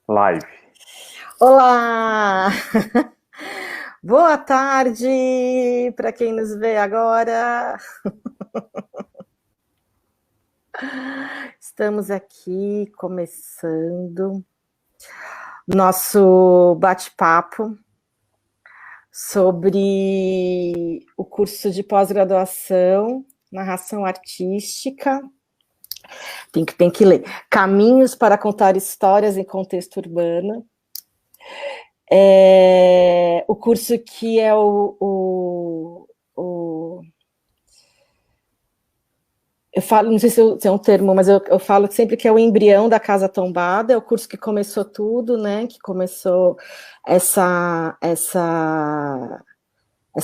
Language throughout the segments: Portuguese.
Live. Olá! Boa tarde para quem nos vê agora. Estamos aqui começando nosso bate-papo sobre o curso de pós-graduação, narração artística. Tem que ler. Caminhos para contar histórias em contexto urbano. O curso que é eu falo, não sei se é um termo, mas eu falo sempre que é o embrião da Casa Tombada, é o curso que começou tudo, né? Que começou essa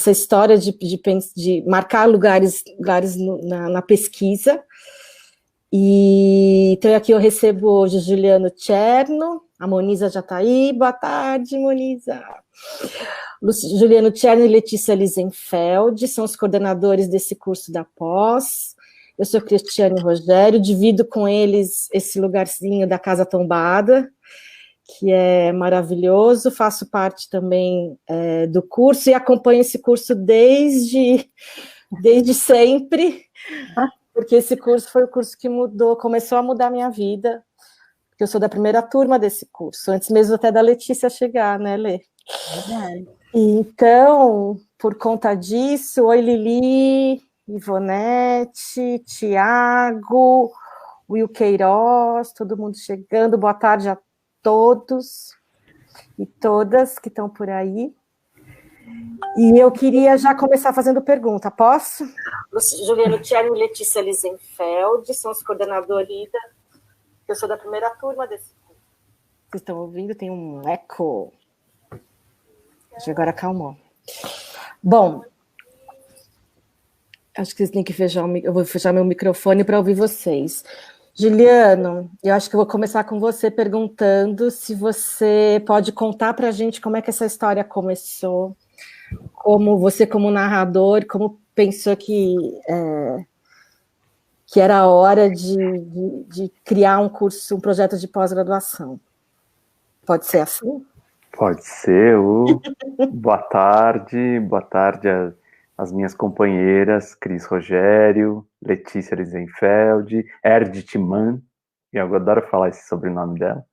história de marcar lugares na pesquisa. E então aqui eu recebo hoje o Juliano Cherno, a Moniza já está aí. Boa tarde, Moniza. Juliano Cherno e Letícia Lisenfeld são os coordenadores desse curso da pós. Eu sou Cristiane Rogério, divido com eles esse lugarzinho da Casa Tombada, que é maravilhoso, faço parte também do curso e acompanho esse curso desde sempre, porque esse curso foi o curso que começou a mudar a minha vida, porque eu sou da primeira turma desse curso, antes mesmo até da Letícia chegar, né, Lê? Então, por conta disso, oi Lili, Ivonete, Tiago, Will Queiroz, todo mundo chegando, boa tarde a todos e todas que estão por aí. E eu queria já começar fazendo pergunta, posso? Juliano Thierry e Letícia Lisenfeld são os coordenadores eu sou da primeira turma desse curso. Vocês estão ouvindo? Tem um eco. Agora acalmou. Bom, acho que vocês têm que fechar eu vou fechar meu microfone para ouvir vocês. Juliano, eu acho que eu vou começar com você perguntando se você pode contar para a gente como é que essa história começou, como você, como narrador, como pensou que era a hora de criar um curso, um projeto de pós-graduação. Pode ser assim? Pode ser. Boa tarde às minhas companheiras Cris Rogério, Letícia Lisenfeld, Erdit Mann, e eu adoro falar esse sobrenome dela.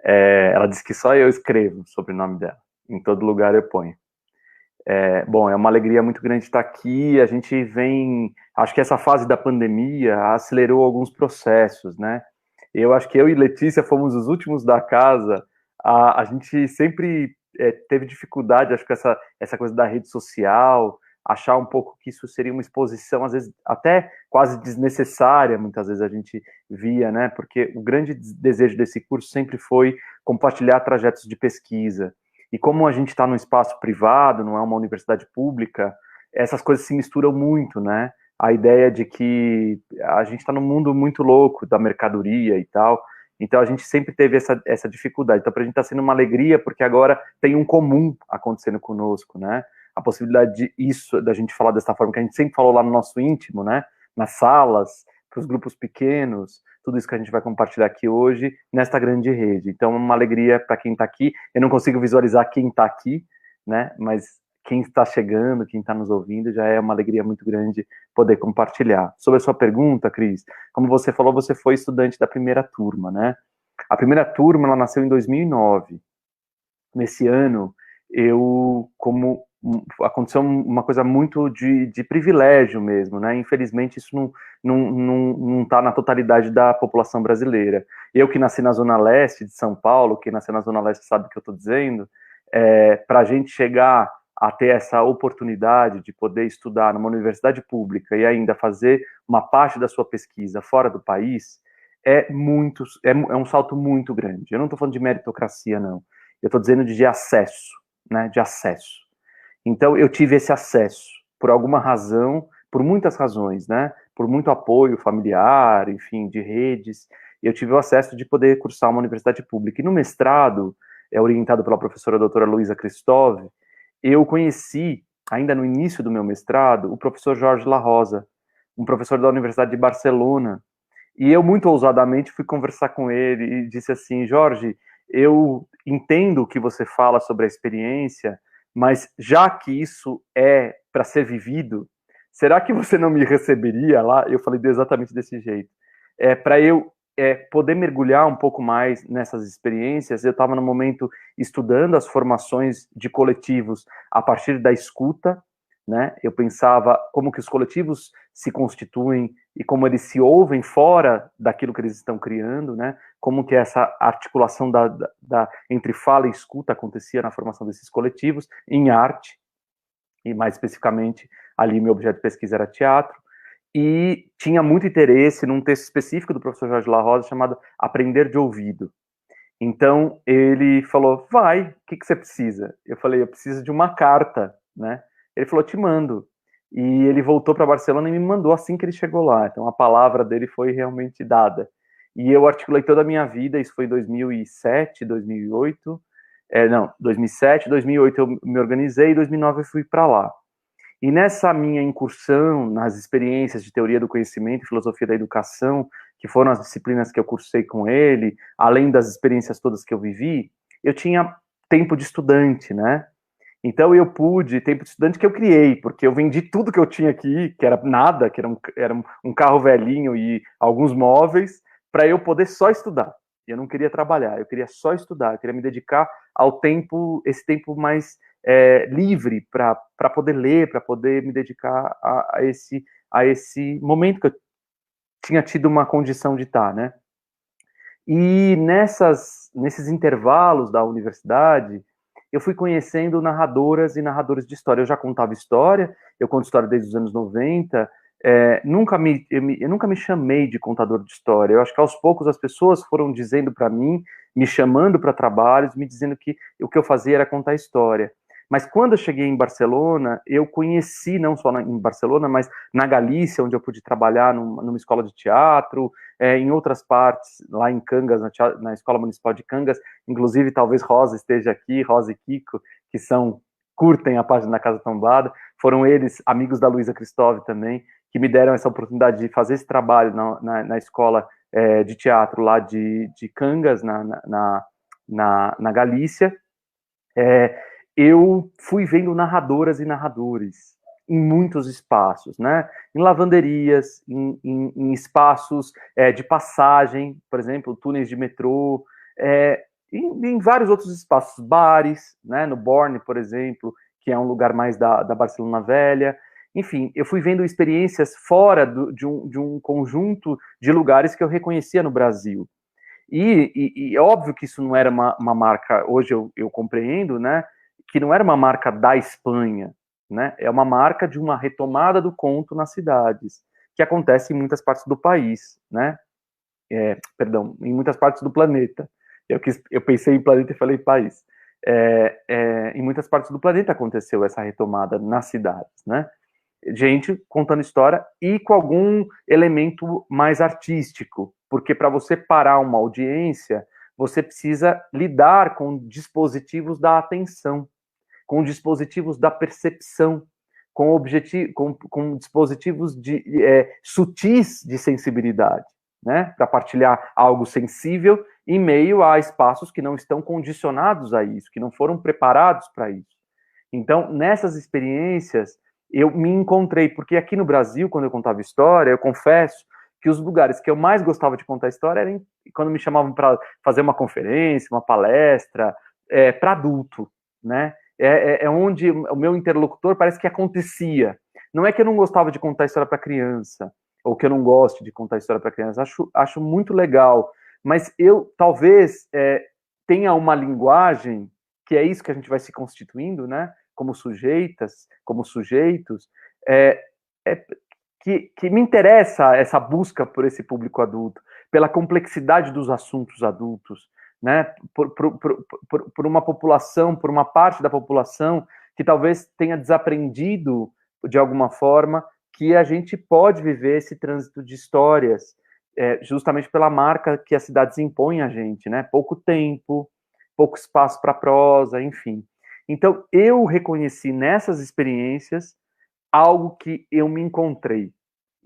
Ela disse que só eu escrevo o sobrenome dela, em todo lugar eu ponho. Bom, é uma alegria muito grande estar aqui. A gente vem, acho que essa fase da pandemia acelerou alguns processos, né? Eu acho que eu e Letícia fomos os últimos da casa. A gente sempre teve dificuldade, acho que essa coisa da rede social, achar um pouco que isso seria uma exposição, às vezes até quase desnecessária, muitas vezes a gente via, né? Porque o grande desejo desse curso sempre foi compartilhar trajetos de pesquisa. E como a gente está num espaço privado, não é uma universidade pública, essas coisas se misturam muito, né? A ideia de que a gente está num mundo muito louco da mercadoria e tal, então a gente sempre teve essa dificuldade. Então para a gente está sendo uma alegria, porque agora tem um comum acontecendo conosco, né? A possibilidade da gente falar dessa forma que a gente sempre falou lá no nosso íntimo, né? Nas salas, para os grupos pequenos, tudo isso que a gente vai compartilhar aqui hoje nesta grande rede. Então, uma alegria para quem está aqui. Eu não consigo visualizar quem está aqui, né? Mas quem está chegando, quem está nos ouvindo, já é uma alegria muito grande poder compartilhar. Sobre a sua pergunta, Cris, como você falou, você foi estudante da primeira turma, né? A primeira turma, ela nasceu em 2009. Nesse ano, aconteceu uma coisa muito de privilégio mesmo, né? Infelizmente, isso não está na totalidade da população brasileira. Eu que nasci na Zona Leste de São Paulo, quem nasceu na Zona Leste sabe o que eu estou dizendo, para a gente chegar a ter essa oportunidade de poder estudar numa universidade pública e ainda fazer uma parte da sua pesquisa fora do país, é um salto muito grande. Eu não estou falando de meritocracia, não. Eu estou dizendo de acesso, né? De acesso. Então, eu tive esse acesso, por alguma razão, por muitas razões, né? Por muito apoio familiar, enfim, de redes, eu tive o acesso de poder cursar uma universidade pública. E no mestrado, orientado pela professora doutora Luísa Christov, eu conheci, ainda no início do meu mestrado, o professor Jorge La Rosa, um professor da Universidade de Barcelona. E eu, muito ousadamente, fui conversar com ele e disse assim, Jorge, eu entendo o que você fala sobre a experiência, mas já que isso é para ser vivido, será que você não me receberia lá? Eu falei exatamente desse jeito. Para eu poder mergulhar um pouco mais nessas experiências, eu estava no momento estudando as formações de coletivos a partir da escuta, né? Eu pensava como que os coletivos se constituem e como eles se ouvem fora daquilo que eles estão criando, né? Como que essa articulação entre fala e escuta acontecia na formação desses coletivos, em arte, e mais especificamente, ali meu objeto de pesquisa era teatro, e tinha muito interesse num texto específico do professor Jorge La Rosa chamado Aprender de Ouvido. Então, ele falou, vai, o que você precisa? Eu falei, eu preciso de uma carta, né? Ele falou, te mando. E ele voltou para Barcelona e me mandou assim que ele chegou lá. Então, a palavra dele foi realmente dada. E eu articulei toda a minha vida, isso foi em 2007, 2008. Não, 2007, 2008 eu me organizei, e 2009 eu fui para lá. E nessa minha incursão nas experiências de teoria do conhecimento e filosofia da educação, que foram as disciplinas que eu cursei com ele, além das experiências todas que eu vivi, eu tinha tempo de estudante, né? Então eu pude, tempo de estudante que eu criei, porque eu vendi tudo que eu tinha aqui, que era nada, que era um carro velhinho e alguns móveis, para eu poder só estudar. Eu não queria trabalhar, eu queria só estudar, eu queria me dedicar ao tempo, esse tempo mais livre para poder ler, para poder me dedicar a esse momento que eu tinha tido uma condição de estar, né? E nesses intervalos da universidade, eu fui conhecendo narradoras e narradores de história. Eu já contava história, eu conto história desde os anos 90, eu nunca me chamei de contador de história. Eu acho que aos poucos as pessoas foram dizendo para mim, me chamando para trabalhos, me dizendo que o que eu fazia era contar história. Mas quando eu cheguei em Barcelona, eu conheci, não só em Barcelona, mas na Galícia, onde eu pude trabalhar numa escola de teatro, em outras partes, lá em Cangas, na Escola Municipal de Cangas, inclusive talvez Rosa esteja aqui, Rosa e Kiko, que curtem a página da Casa Tombada, foram eles, amigos da Luísa Cristóvão também, que me deram essa oportunidade de fazer esse trabalho na escola de teatro lá de Cangas, na Galícia. Eu fui vendo narradoras e narradores em muitos espaços, né? Em lavanderias, em espaços de passagem, por exemplo, túneis de metrô, em vários outros espaços, bares, né? No Borne, por exemplo, que é um lugar mais da Barcelona Velha. Enfim, eu fui vendo experiências fora de um conjunto de lugares que eu reconhecia no Brasil. E é óbvio que isso não era uma marca, hoje eu compreendo, né? Que não era uma marca da Espanha, né? É uma marca de uma retomada do conto nas cidades, que acontece em muitas partes do país, né? Perdão, em muitas partes do planeta. Eu pensei em planeta e falei país. Em muitas partes do planeta aconteceu essa retomada nas cidades, né? Gente contando história e com algum elemento mais artístico, porque para você parar uma audiência, você precisa lidar com dispositivos da atenção, com dispositivos da percepção, com dispositivos sutis de sensibilidade, né? Para partilhar algo sensível em meio a espaços que não estão condicionados a isso, que não foram preparados para isso. Então, nessas experiências, eu me encontrei, porque aqui no Brasil, quando eu contava história, eu confesso que os lugares que eu mais gostava de contar história eram quando me chamavam para fazer uma conferência, uma palestra, para adulto, né? Onde o meu interlocutor parece que acontecia. Não é que eu não gostava de contar história para criança, ou que eu não gosto de contar história para criança, acho muito legal, mas eu talvez tenha uma linguagem, que é isso que a gente vai se constituindo, né? Como sujeitas, como sujeitos, que me interessa essa busca por esse público adulto, pela complexidade dos assuntos adultos, né? Por uma população, por uma parte da população que talvez tenha desaprendido, de alguma forma, que a gente pode viver esse trânsito de histórias, justamente pela marca que as cidades impõem a gente, né? Pouco tempo, pouco espaço para prosa, enfim. Então, eu reconheci nessas experiências algo que eu me encontrei.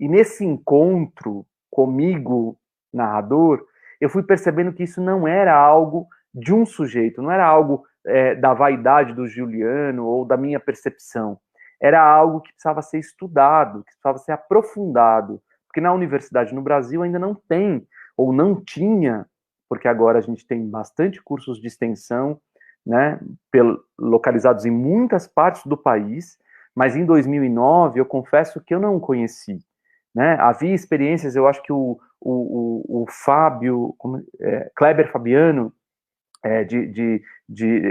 E nesse encontro comigo, narrador, eu fui percebendo que isso não era algo de um sujeito, não era algo da vaidade do Juliano ou da minha percepção. Era algo que precisava ser estudado, que precisava ser aprofundado, porque na universidade no Brasil ainda não tem, ou não tinha, porque agora a gente tem bastante cursos de extensão, né, localizados em muitas partes do país, mas em 2009 eu confesso que eu não conheci, né? Havia experiências, eu acho que o Fábio, Kleber Fabiano,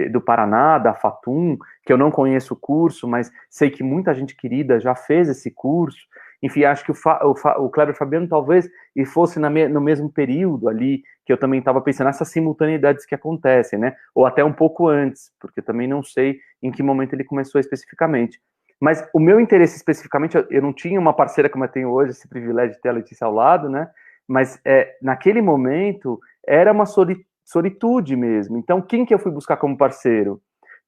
do Paraná, da Fatum, que eu não conheço o curso, mas sei que muita gente querida já fez esse curso. Enfim, acho que o Kleber Fabiano talvez e fosse no mesmo período ali, que eu também estava pensando nessas simultaneidades que acontecem, né? Ou até um pouco antes, porque eu também não sei em que momento ele começou especificamente. Mas o meu interesse especificamente, eu não tinha uma parceira como eu tenho hoje, esse privilégio de ter a Letícia ao lado, né? Mas naquele momento era uma solitude mesmo. Então, quem que eu fui buscar como parceiro?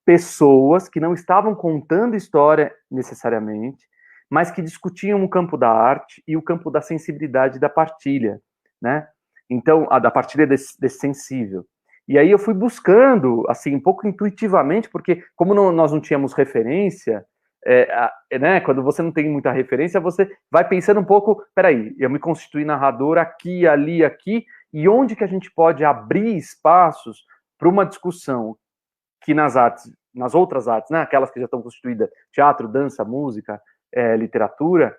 Pessoas que não estavam contando história necessariamente, mas que discutiam o campo da arte e o campo da sensibilidade da partilha, né? Então, da partilha desse sensível. E aí eu fui buscando, assim, um pouco intuitivamente, porque como nós não tínhamos referência, né, quando você não tem muita referência, você vai pensando um pouco, peraí, eu me constituí narrador aqui, ali, aqui, e onde que a gente pode abrir espaços para uma discussão que nas artes, nas outras artes, né, aquelas que já estão constituídas, teatro, dança, música, literatura,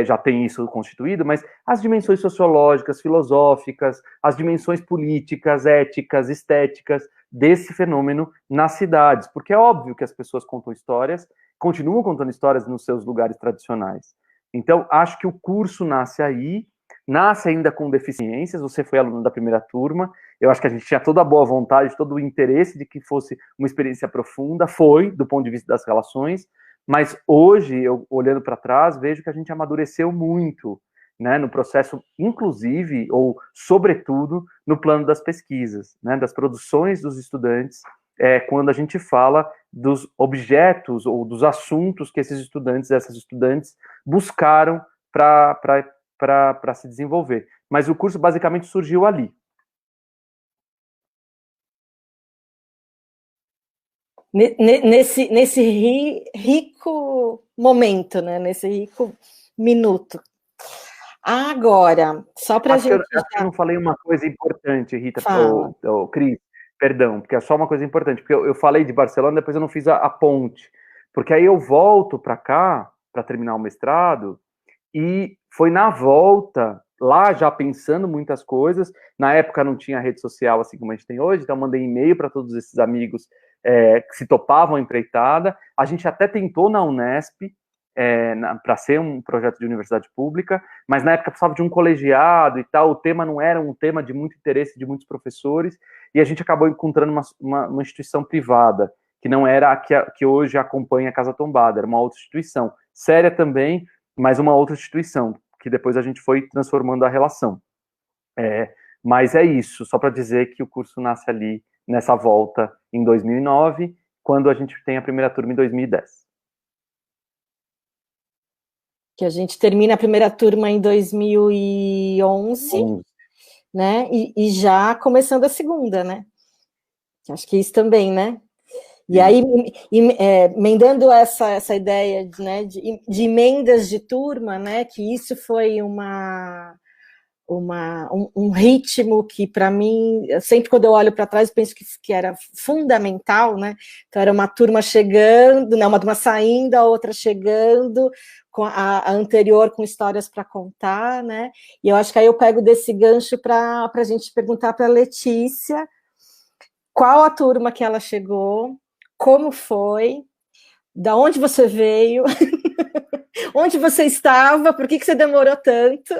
já tem isso constituído, mas as dimensões sociológicas, filosóficas, as dimensões políticas, éticas, estéticas desse fenômeno nas cidades, porque é óbvio que as pessoas contam histórias, continuam contando histórias nos seus lugares tradicionais. Então, acho que o curso nasce aí, nasce ainda com deficiências, você foi aluno da primeira turma, eu acho que a gente tinha toda a boa vontade, todo o interesse de que fosse uma experiência profunda, foi, do ponto de vista das relações, mas hoje, eu olhando para trás, vejo que a gente amadureceu muito, né, no processo, inclusive, ou sobretudo, no plano das pesquisas, né, das produções dos estudantes, quando a gente fala dos objetos ou dos assuntos que esses estudantes, essas estudantes, buscaram para se desenvolver. Mas o curso basicamente surgiu ali. Nesse rico momento, né? Nesse rico minuto. Agora, só para a gente. Acho que eu não falei uma coisa importante, Rita, Fala. ou Cris, perdão, porque é só uma coisa importante, porque eu falei de Barcelona, depois eu não fiz a ponte, porque aí eu volto para cá, para terminar o mestrado, e foi na volta, lá já pensando muitas coisas, na época não tinha rede social assim como a gente tem hoje, então mandei e-mail para todos esses amigos que se topavam a empreitada, a gente até tentou na Unesp, para ser um projeto de universidade pública, mas na época precisava de um colegiado e tal, o tema não era um tema de muito interesse de muitos professores, e a gente acabou encontrando uma instituição privada, que não era a que hoje acompanha a Casa Tombada, era uma outra instituição, séria também, mas uma outra instituição, que depois a gente foi transformando a relação. Mas é isso, só para dizer que o curso nasce ali, nessa volta, em 2009, quando a gente tem a primeira turma em 2010. Que a gente termina a primeira turma em 2011, né? E já começando a segunda, né? Acho que isso também, né? E aí, emendando essa ideia, né, de emendas de turma, né? Que isso foi um ritmo que, para mim, sempre quando eu olho para trás, penso que era fundamental, né? Então, era uma turma chegando, né, uma turma saindo, a outra chegando, com a anterior com histórias para contar, né? E eu acho que aí eu pego desse gancho para a gente perguntar para a Letícia qual a turma que ela chegou, como foi, da onde você veio, onde você estava, por que você demorou tanto?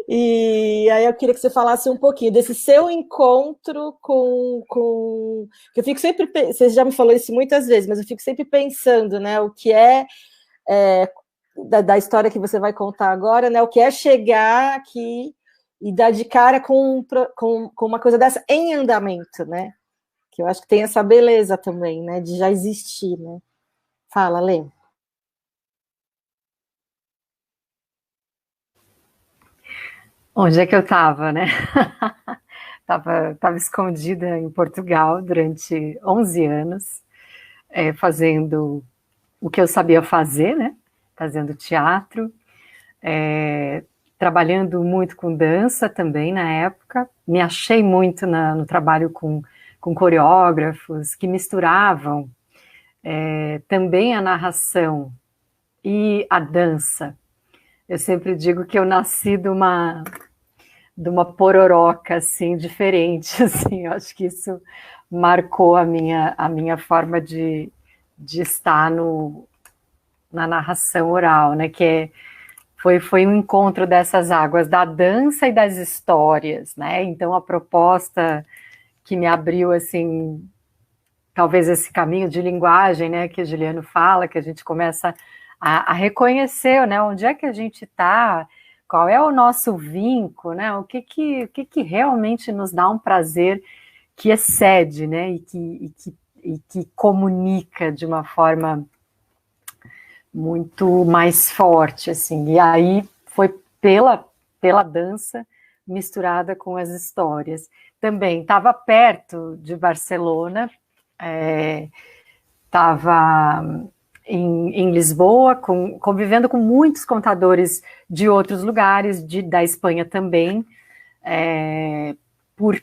E aí eu queria que você falasse um pouquinho desse seu encontro com... Eu fico sempre... Você já me falou isso muitas vezes, mas eu fico sempre pensando, né, o que da história que você vai contar agora, né, o que é chegar aqui e dar de cara com uma coisa dessa em andamento, né? Que eu acho que tem essa beleza também, né, de já existir, né? Fala, Lê. Onde é que eu estava, né? Tava escondida em Portugal durante 11 anos, fazendo o que eu sabia fazer, né? Fazendo teatro, trabalhando muito com dança também na época. Me achei muito no trabalho com coreógrafos que misturavam também a narração e a dança. Eu sempre digo que eu nasci de uma pororoca, assim, diferente, assim, eu acho que isso marcou a minha forma de estar na narração oral, né, foi um encontro dessas águas, da dança e das histórias, né, então a proposta que me abriu, assim, talvez esse caminho de linguagem, né, que o Juliano fala, que a gente começa a reconhecer, né, onde é que a gente está, qual é o nosso vínculo, né, o que realmente nos dá um prazer que excede, né, e que comunica de uma forma muito mais forte, assim, e aí foi pela dança misturada com as histórias. Também estava perto de Barcelona, estava em Lisboa, convivendo com muitos contadores de outros lugares, da Espanha também, por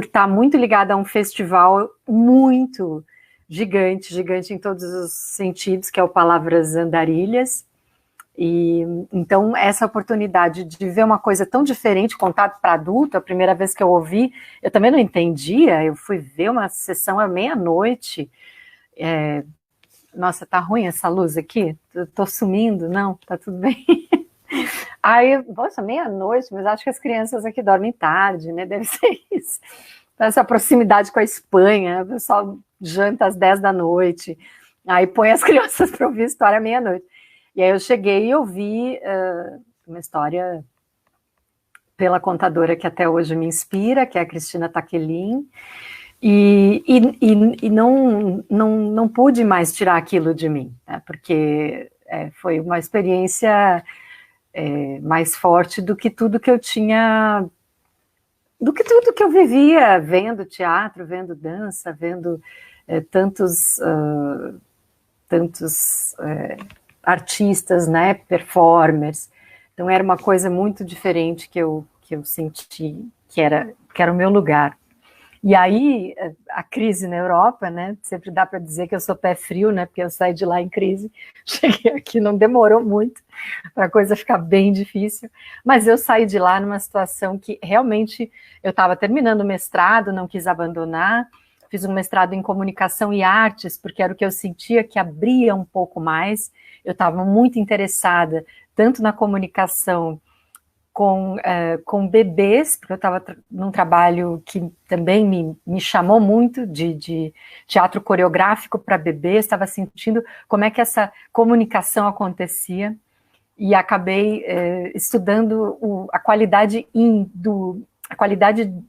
estar muito ligada a um festival muito gigante, gigante em todos os sentidos, que é o Palavras Andarilhas. E então essa oportunidade de ver uma coisa tão diferente contada para adulto, a primeira vez que eu ouvi, eu também não entendia, eu fui ver uma sessão à meia-noite. Nossa, tá ruim essa luz aqui? Tô sumindo? Não, tá tudo bem. Aí, poxa, meia-noite, mas acho que as crianças aqui dormem tarde, né? Deve ser isso. Essa proximidade com a Espanha, o pessoal janta às 10 da noite, aí põe as crianças para ouvir história à meia-noite. E aí eu cheguei e ouvi uma história pela contadora que até hoje me inspira, que é a Cristina Taquelin, e não pude mais tirar aquilo de mim, né, porque foi uma experiência mais forte do que tudo que eu tinha, do que tudo que eu vivia, vendo teatro, vendo dança, vendo tantos artistas, né, performers. Então era uma coisa muito diferente que eu senti que era o meu lugar. E aí, a crise na Europa, né, sempre dá para dizer que eu sou pé frio, né, porque eu saí de lá em crise, cheguei aqui, não demorou muito para a coisa ficar bem difícil, mas eu saí de lá numa situação que realmente eu estava terminando o mestrado, não quis abandonar, fiz um mestrado em comunicação e artes, porque era o que eu sentia que abria um pouco mais, eu estava muito interessada, tanto na comunicação com bebês, porque eu estava num trabalho que também me chamou muito, de teatro coreográfico para bebês, estava sentindo como é que essa comunicação acontecia, e acabei estudando a qualidade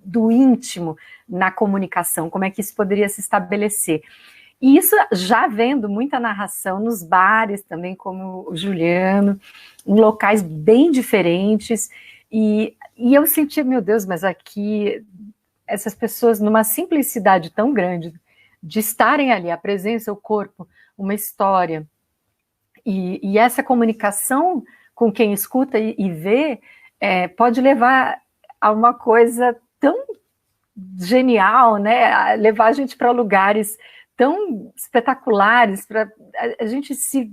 do íntimo na comunicação, como é que isso poderia se estabelecer. E isso já vendo muita narração nos bares também, como o Juliano, em locais bem diferentes, e eu senti, meu Deus, mas aqui essas pessoas numa simplicidade tão grande de estarem ali, a presença, o corpo, uma história, e essa comunicação com quem escuta e vê, pode levar a uma coisa tão genial, né? Levar a gente para lugares tão espetaculares, para a gente se...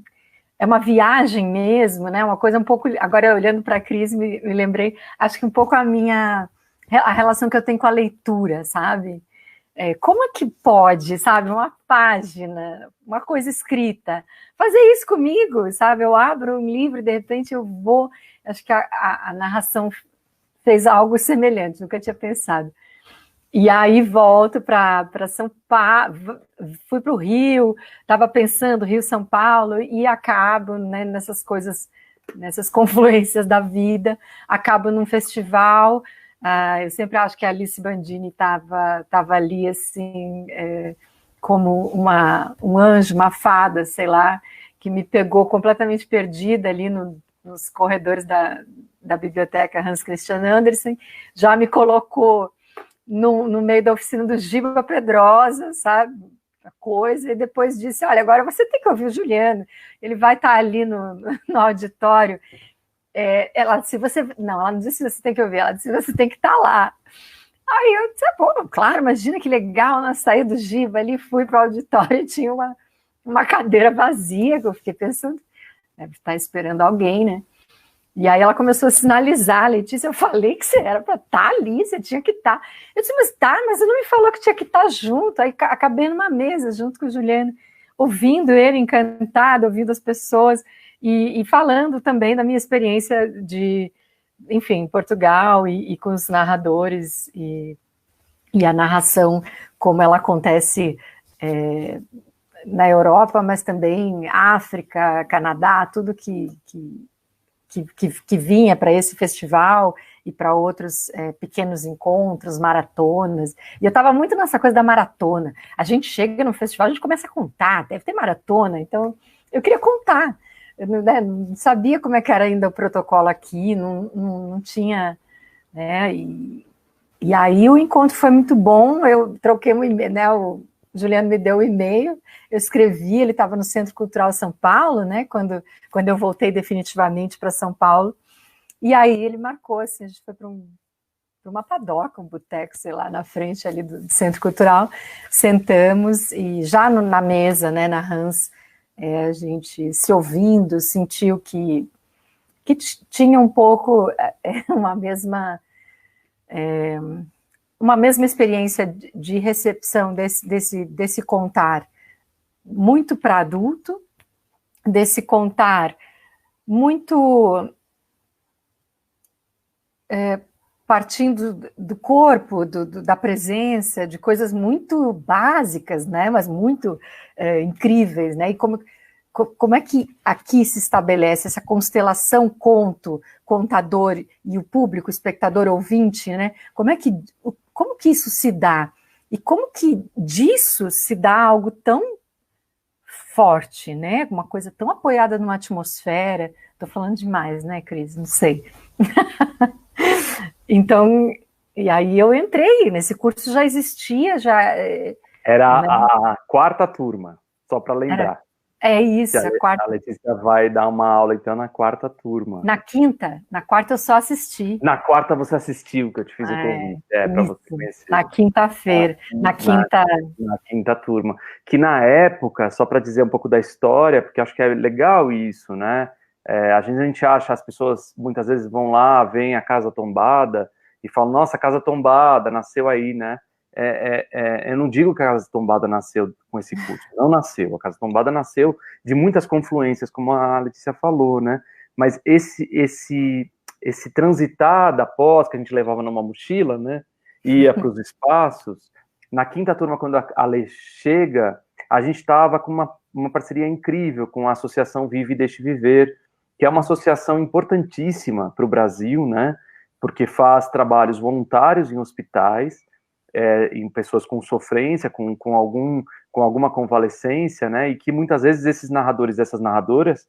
É uma viagem mesmo, né? Uma coisa um pouco... Agora, olhando para a Cris, me lembrei, acho que um pouco a relação que eu tenho com a leitura, sabe? Como é que pode, sabe? Uma página, uma coisa escrita, fazer isso comigo, sabe? Eu abro um livro e, de repente, eu vou... Acho que a narração fez algo semelhante, nunca tinha pensado. E aí volto para São Paulo, fui para o Rio, estava pensando Rio, São Paulo, e acabo, né, nessas coisas, nessas confluências da vida, acabo num festival. Eu sempre acho que a Alice Bandini estava ali, assim, como um anjo, uma fada, sei lá, que me pegou completamente perdida ali no nos corredores da biblioteca Hans Christian Andersen, já me colocou no meio da oficina do Giba Pedrosa, sabe? Coisa, e depois disse, olha, agora você tem que ouvir o Juliano, ele vai estar ali no auditório. Ela disse, ela não disse se você tem que ouvir, ela disse, você tem que estar lá. Aí eu disse, bom, claro, imagina que legal, né? Saí do Giba ali, fui para o auditório e tinha uma cadeira vazia, que eu fiquei pensando, deve estar esperando alguém, né? E aí ela começou a sinalizar, Letícia, eu falei que você era para estar ali, você tinha que estar. Eu disse, mas você não me falou que tinha que estar junto. Aí acabei numa mesa junto com o Juliano, ouvindo ele, encantado, ouvindo as pessoas e falando também da minha experiência de, enfim, Portugal e com os narradores e a narração, como ela acontece na Europa, mas também África, Canadá, tudo que vinha para esse festival e para outros pequenos encontros, maratonas. E eu estava muito nessa coisa da maratona. A gente chega no festival, a gente começa a contar, deve ter maratona, então eu queria contar. Eu não sabia como é que era ainda o protocolo aqui, não tinha... Né, e aí o encontro foi muito bom, eu troquei um e-mail, né, o Juliano me deu o e-mail, eu escrevi, ele estava no Centro Cultural São Paulo, né, quando eu voltei definitivamente para São Paulo, e aí ele marcou, assim, a gente foi para uma padoca, um boteco, sei lá, na frente ali do Centro Cultural, sentamos, e já na mesa, né, na Hans, a gente se ouvindo, sentiu que tinha um pouco uma mesma experiência de recepção desse contar muito para adulto, desse contar muito partindo do corpo, da presença, de coisas muito básicas, né, mas muito incríveis, né, e como é que aqui se estabelece essa constelação contador e o público, o espectador, ouvinte, né? Como que isso se dá? E como que disso se dá algo tão forte, né? Uma coisa tão apoiada numa atmosfera. Estou falando demais, né, Cris? Não sei. Então, e aí eu entrei, nesse curso já existia, Era, né? a quarta turma, só para lembrar. É isso, A Letícia vai dar uma aula, então, na quarta turma. Na quarta eu só assisti. Na quarta você assistiu, que eu te fiz o convite, para você conhecer. Na quinta-feira, na quinta turma. Que na época, só para dizer um pouco da história, porque acho que é legal isso, né? A gente acha, as pessoas muitas vezes vão lá, veem a Casa Tombada e falam, nossa, a Casa Tombada nasceu aí, né? Eu não digo que a Casa Tombada nasceu com esse curso, não nasceu. A Casa Tombada nasceu de muitas confluências, como a Letícia falou, né? Mas esse transitar da pós, que a gente levava numa mochila, né? Ia para os espaços. Na quinta turma, quando a Lê chega, a gente estava com uma parceria incrível com a Associação Vive e Deixe Viver, que é uma associação importantíssima para o Brasil, né? Porque faz trabalhos voluntários em hospitais, em pessoas com sofrência, com alguma convalescência, né, e que muitas vezes esses narradores, essas narradoras,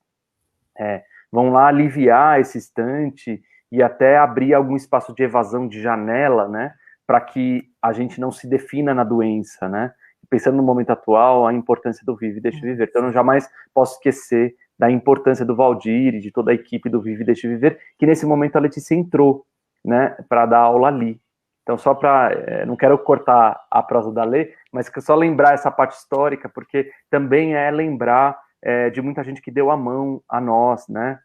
vão lá aliviar esse instante e até abrir algum espaço de evasão de janela, né, para que a gente não se defina na doença, né, pensando no momento atual, a importância do Vive e Deixe Viver. Então, eu jamais posso esquecer da importância do Valdir e de toda a equipe do Vive e Deixe Viver, que nesse momento a Letícia entrou, né, para dar aula ali. Então, só para... não quero cortar a prosa da Lê, mas só lembrar essa parte histórica, porque também é lembrar de muita gente que deu a mão a nós, né?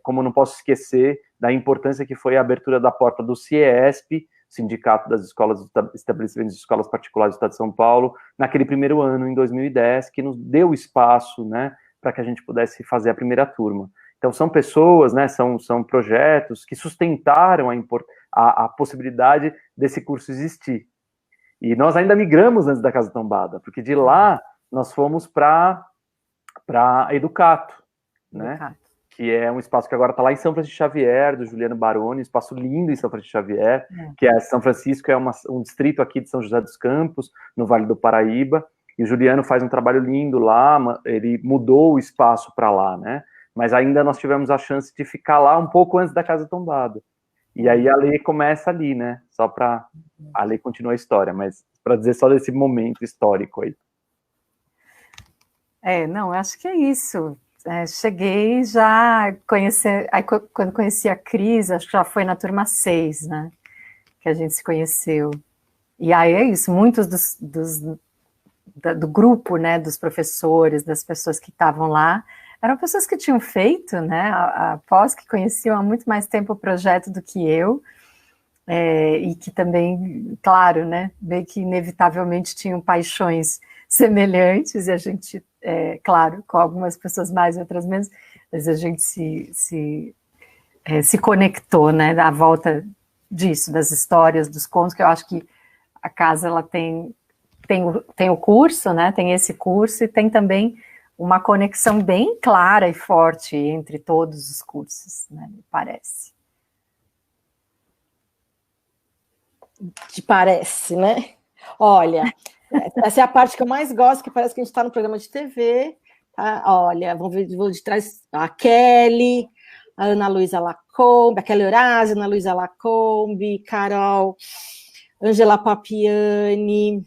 Como eu não posso esquecer da importância que foi a abertura da porta do CIESP, Sindicato das Escolas, Estabelecimentos de Escolas Particulares do Estado de São Paulo, naquele primeiro ano, em 2010, que nos deu espaço, né, para que a gente pudesse fazer a primeira turma. Então, são pessoas, né, são projetos que sustentaram a possibilidade desse curso existir. E nós ainda migramos antes da Casa Tombada, porque de lá nós fomos para Educato, né? Que é um espaço que agora está lá em São Francisco Xavier, do Juliano Baroni, um espaço lindo em São Francisco Xavier, que é São Francisco, é um distrito aqui de São José dos Campos, no Vale do Paraíba, e o Juliano faz um trabalho lindo lá, ele mudou o espaço para lá, né? mas ainda nós tivemos a chance de ficar lá um pouco antes da casa tombada. E aí a Lê começa ali, né? Só para a Lê continuar a história, mas para dizer só desse momento histórico aí. Não, acho que é isso. Cheguei já conhecer, aí quando conheci a Cris, acho que já foi na turma 6, né? Que a gente se conheceu. E aí é isso, muitos do grupo, né, dos professores, das pessoas que estavam lá, eram pessoas que tinham feito, né, a pós, que conheciam há muito mais tempo o projeto do que eu, e que também, claro, né, meio que inevitavelmente tinham paixões semelhantes, e a gente, claro, com algumas pessoas mais, outras menos, mas a gente se conectou, né, à volta disso, das histórias, dos contos, que eu acho que a casa, ela tem o curso, né, tem esse curso, e tem também uma conexão bem clara e forte entre todos os cursos, né, me parece. Te parece, né? Olha, essa é a parte que eu mais gosto, que parece que a gente está no programa de TV, tá? Olha, vou de trás a Kelly, a Ana Luísa Lacombe, a Kelly Horácio, Ana Luísa Lacombe, Carol, Angela Papiani,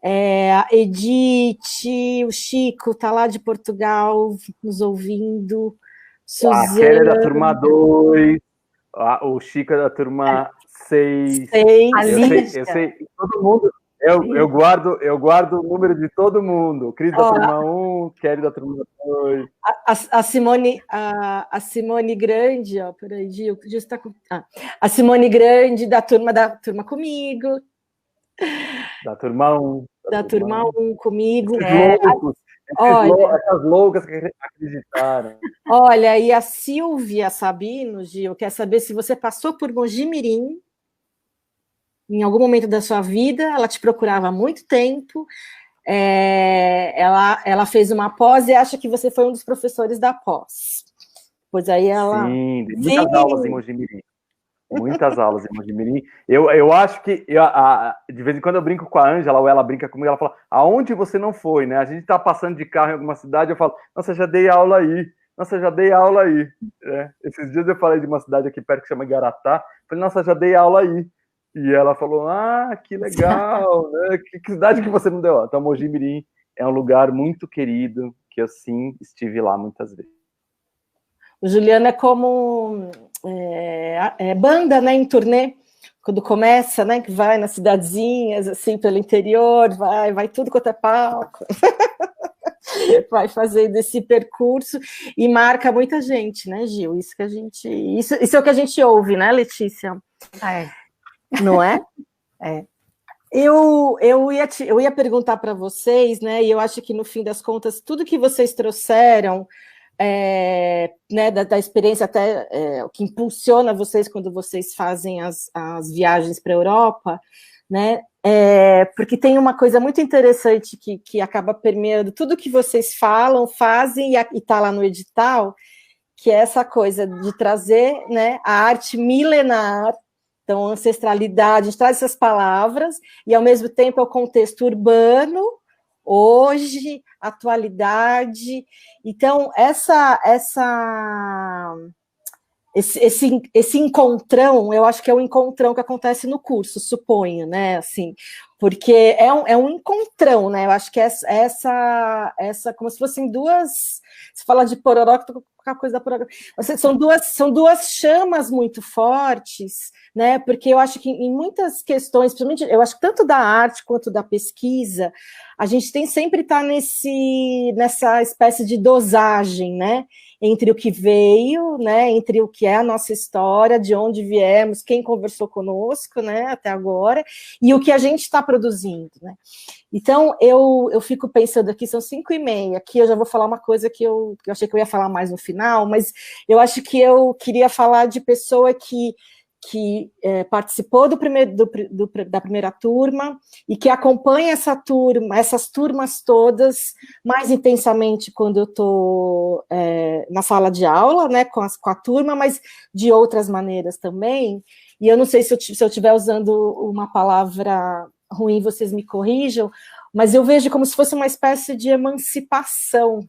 a Edith, o Chico está lá de Portugal nos ouvindo, Suzana. A Kelly é da turma 2, o Chico é da turma 6. Eu sei, todo mundo. Eu guardo o número de todo mundo. Cris da turma 1, Kelly da turma 2. A Simone Grande, ó, peraí, Gil está com. A Simone Grande da turma comigo. Da turma 1. Da turma 1 comigo. Essas loucas que acreditaram. Olha, e a Silvia Sabino, Gil, quer saber se você passou por Mogi Mirim em algum momento da sua vida, ela te procurava há muito tempo, ela fez uma pós e acha que você foi um dos professores da pós. Pois aí ela... Sim, muitas aulas em Mogi Mirim. Muitas aulas em Mogi Mirim. Eu acho que, de vez em quando eu brinco com a Ângela, ou ela brinca comigo, ela fala, aonde você não foi, né? A gente tá passando de carro em alguma cidade, eu falo, nossa, já dei aula aí. Nossa, já dei aula aí. Esses dias eu falei de uma cidade aqui perto que chama Igaratá, falei, nossa, já dei aula aí. E ela falou, que legal, né? Que cidade que você não deu? Então, Mogi Mirim é um lugar muito querido, que eu sim estive lá muitas vezes. O Juliano é como banda, né, em turnê, quando começa, né, que vai nas cidadezinhas, assim, pelo interior, vai tudo quanto é palco, vai fazendo esse percurso e marca muita gente, né, Gil? Isso é o que a gente ouve, né, Letícia? Não é? Eu ia perguntar para vocês, né, e eu acho que no fim das contas, tudo que vocês trouxeram, né, da experiência até o que impulsiona vocês quando vocês fazem as viagens para a Europa, né, porque tem uma coisa muito interessante que acaba permeando tudo que vocês falam, fazem e está lá no edital, que é essa coisa de trazer, né, a arte milenar. Então, ancestralidade, a gente traz essas palavras, e ao mesmo tempo é o contexto urbano, hoje, atualidade. Então, esse encontrão, eu acho que é um encontrão que acontece no curso, suponho, né? Assim, porque é um encontrão, né? Eu acho que essa como se fossem duas. Se fala de pororó, que a coisa da pororó. São duas chamas muito fortes, né? Porque eu acho que em muitas questões, principalmente, eu acho que tanto da arte quanto da pesquisa, a gente tem sempre estar nessa espécie de dosagem, né? Entre o que veio, né? Entre o que é a nossa história, de onde viemos, quem conversou conosco, né? Até agora, e o que a gente está produzindo, né? Então, eu fico pensando aqui, são 5h30, aqui eu já vou falar uma coisa que eu achei que eu ia falar mais no final, mas eu acho que eu queria falar de pessoa que participou da primeira turma e que acompanha essas turmas todas mais intensamente quando eu estou na sala de aula, né, com a turma, mas de outras maneiras também. E eu não sei se eu estiver usando uma palavra ruim, vocês me corrijam, mas eu vejo como se fosse uma espécie de emancipação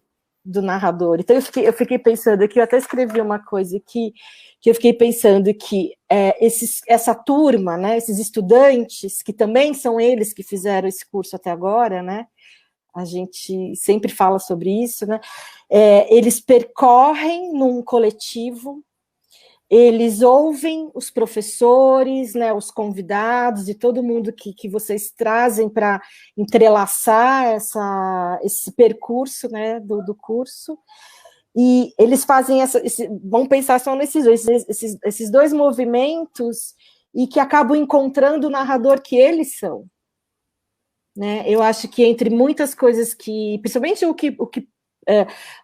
do narrador. Então, eu fiquei pensando aqui, eu até escrevi uma coisa aqui, que eu fiquei pensando que essa turma, né, esses estudantes, que também são eles que fizeram esse curso até agora, né, a gente sempre fala sobre isso, né, eles percorrem num coletivo, eles ouvem os professores, né, os convidados e todo mundo que vocês trazem para entrelaçar esse percurso, né, do curso, e eles fazem vão pensar só esses dois movimentos e que acabam encontrando o narrador que eles são. Né? Eu acho que entre muitas coisas que, principalmente o que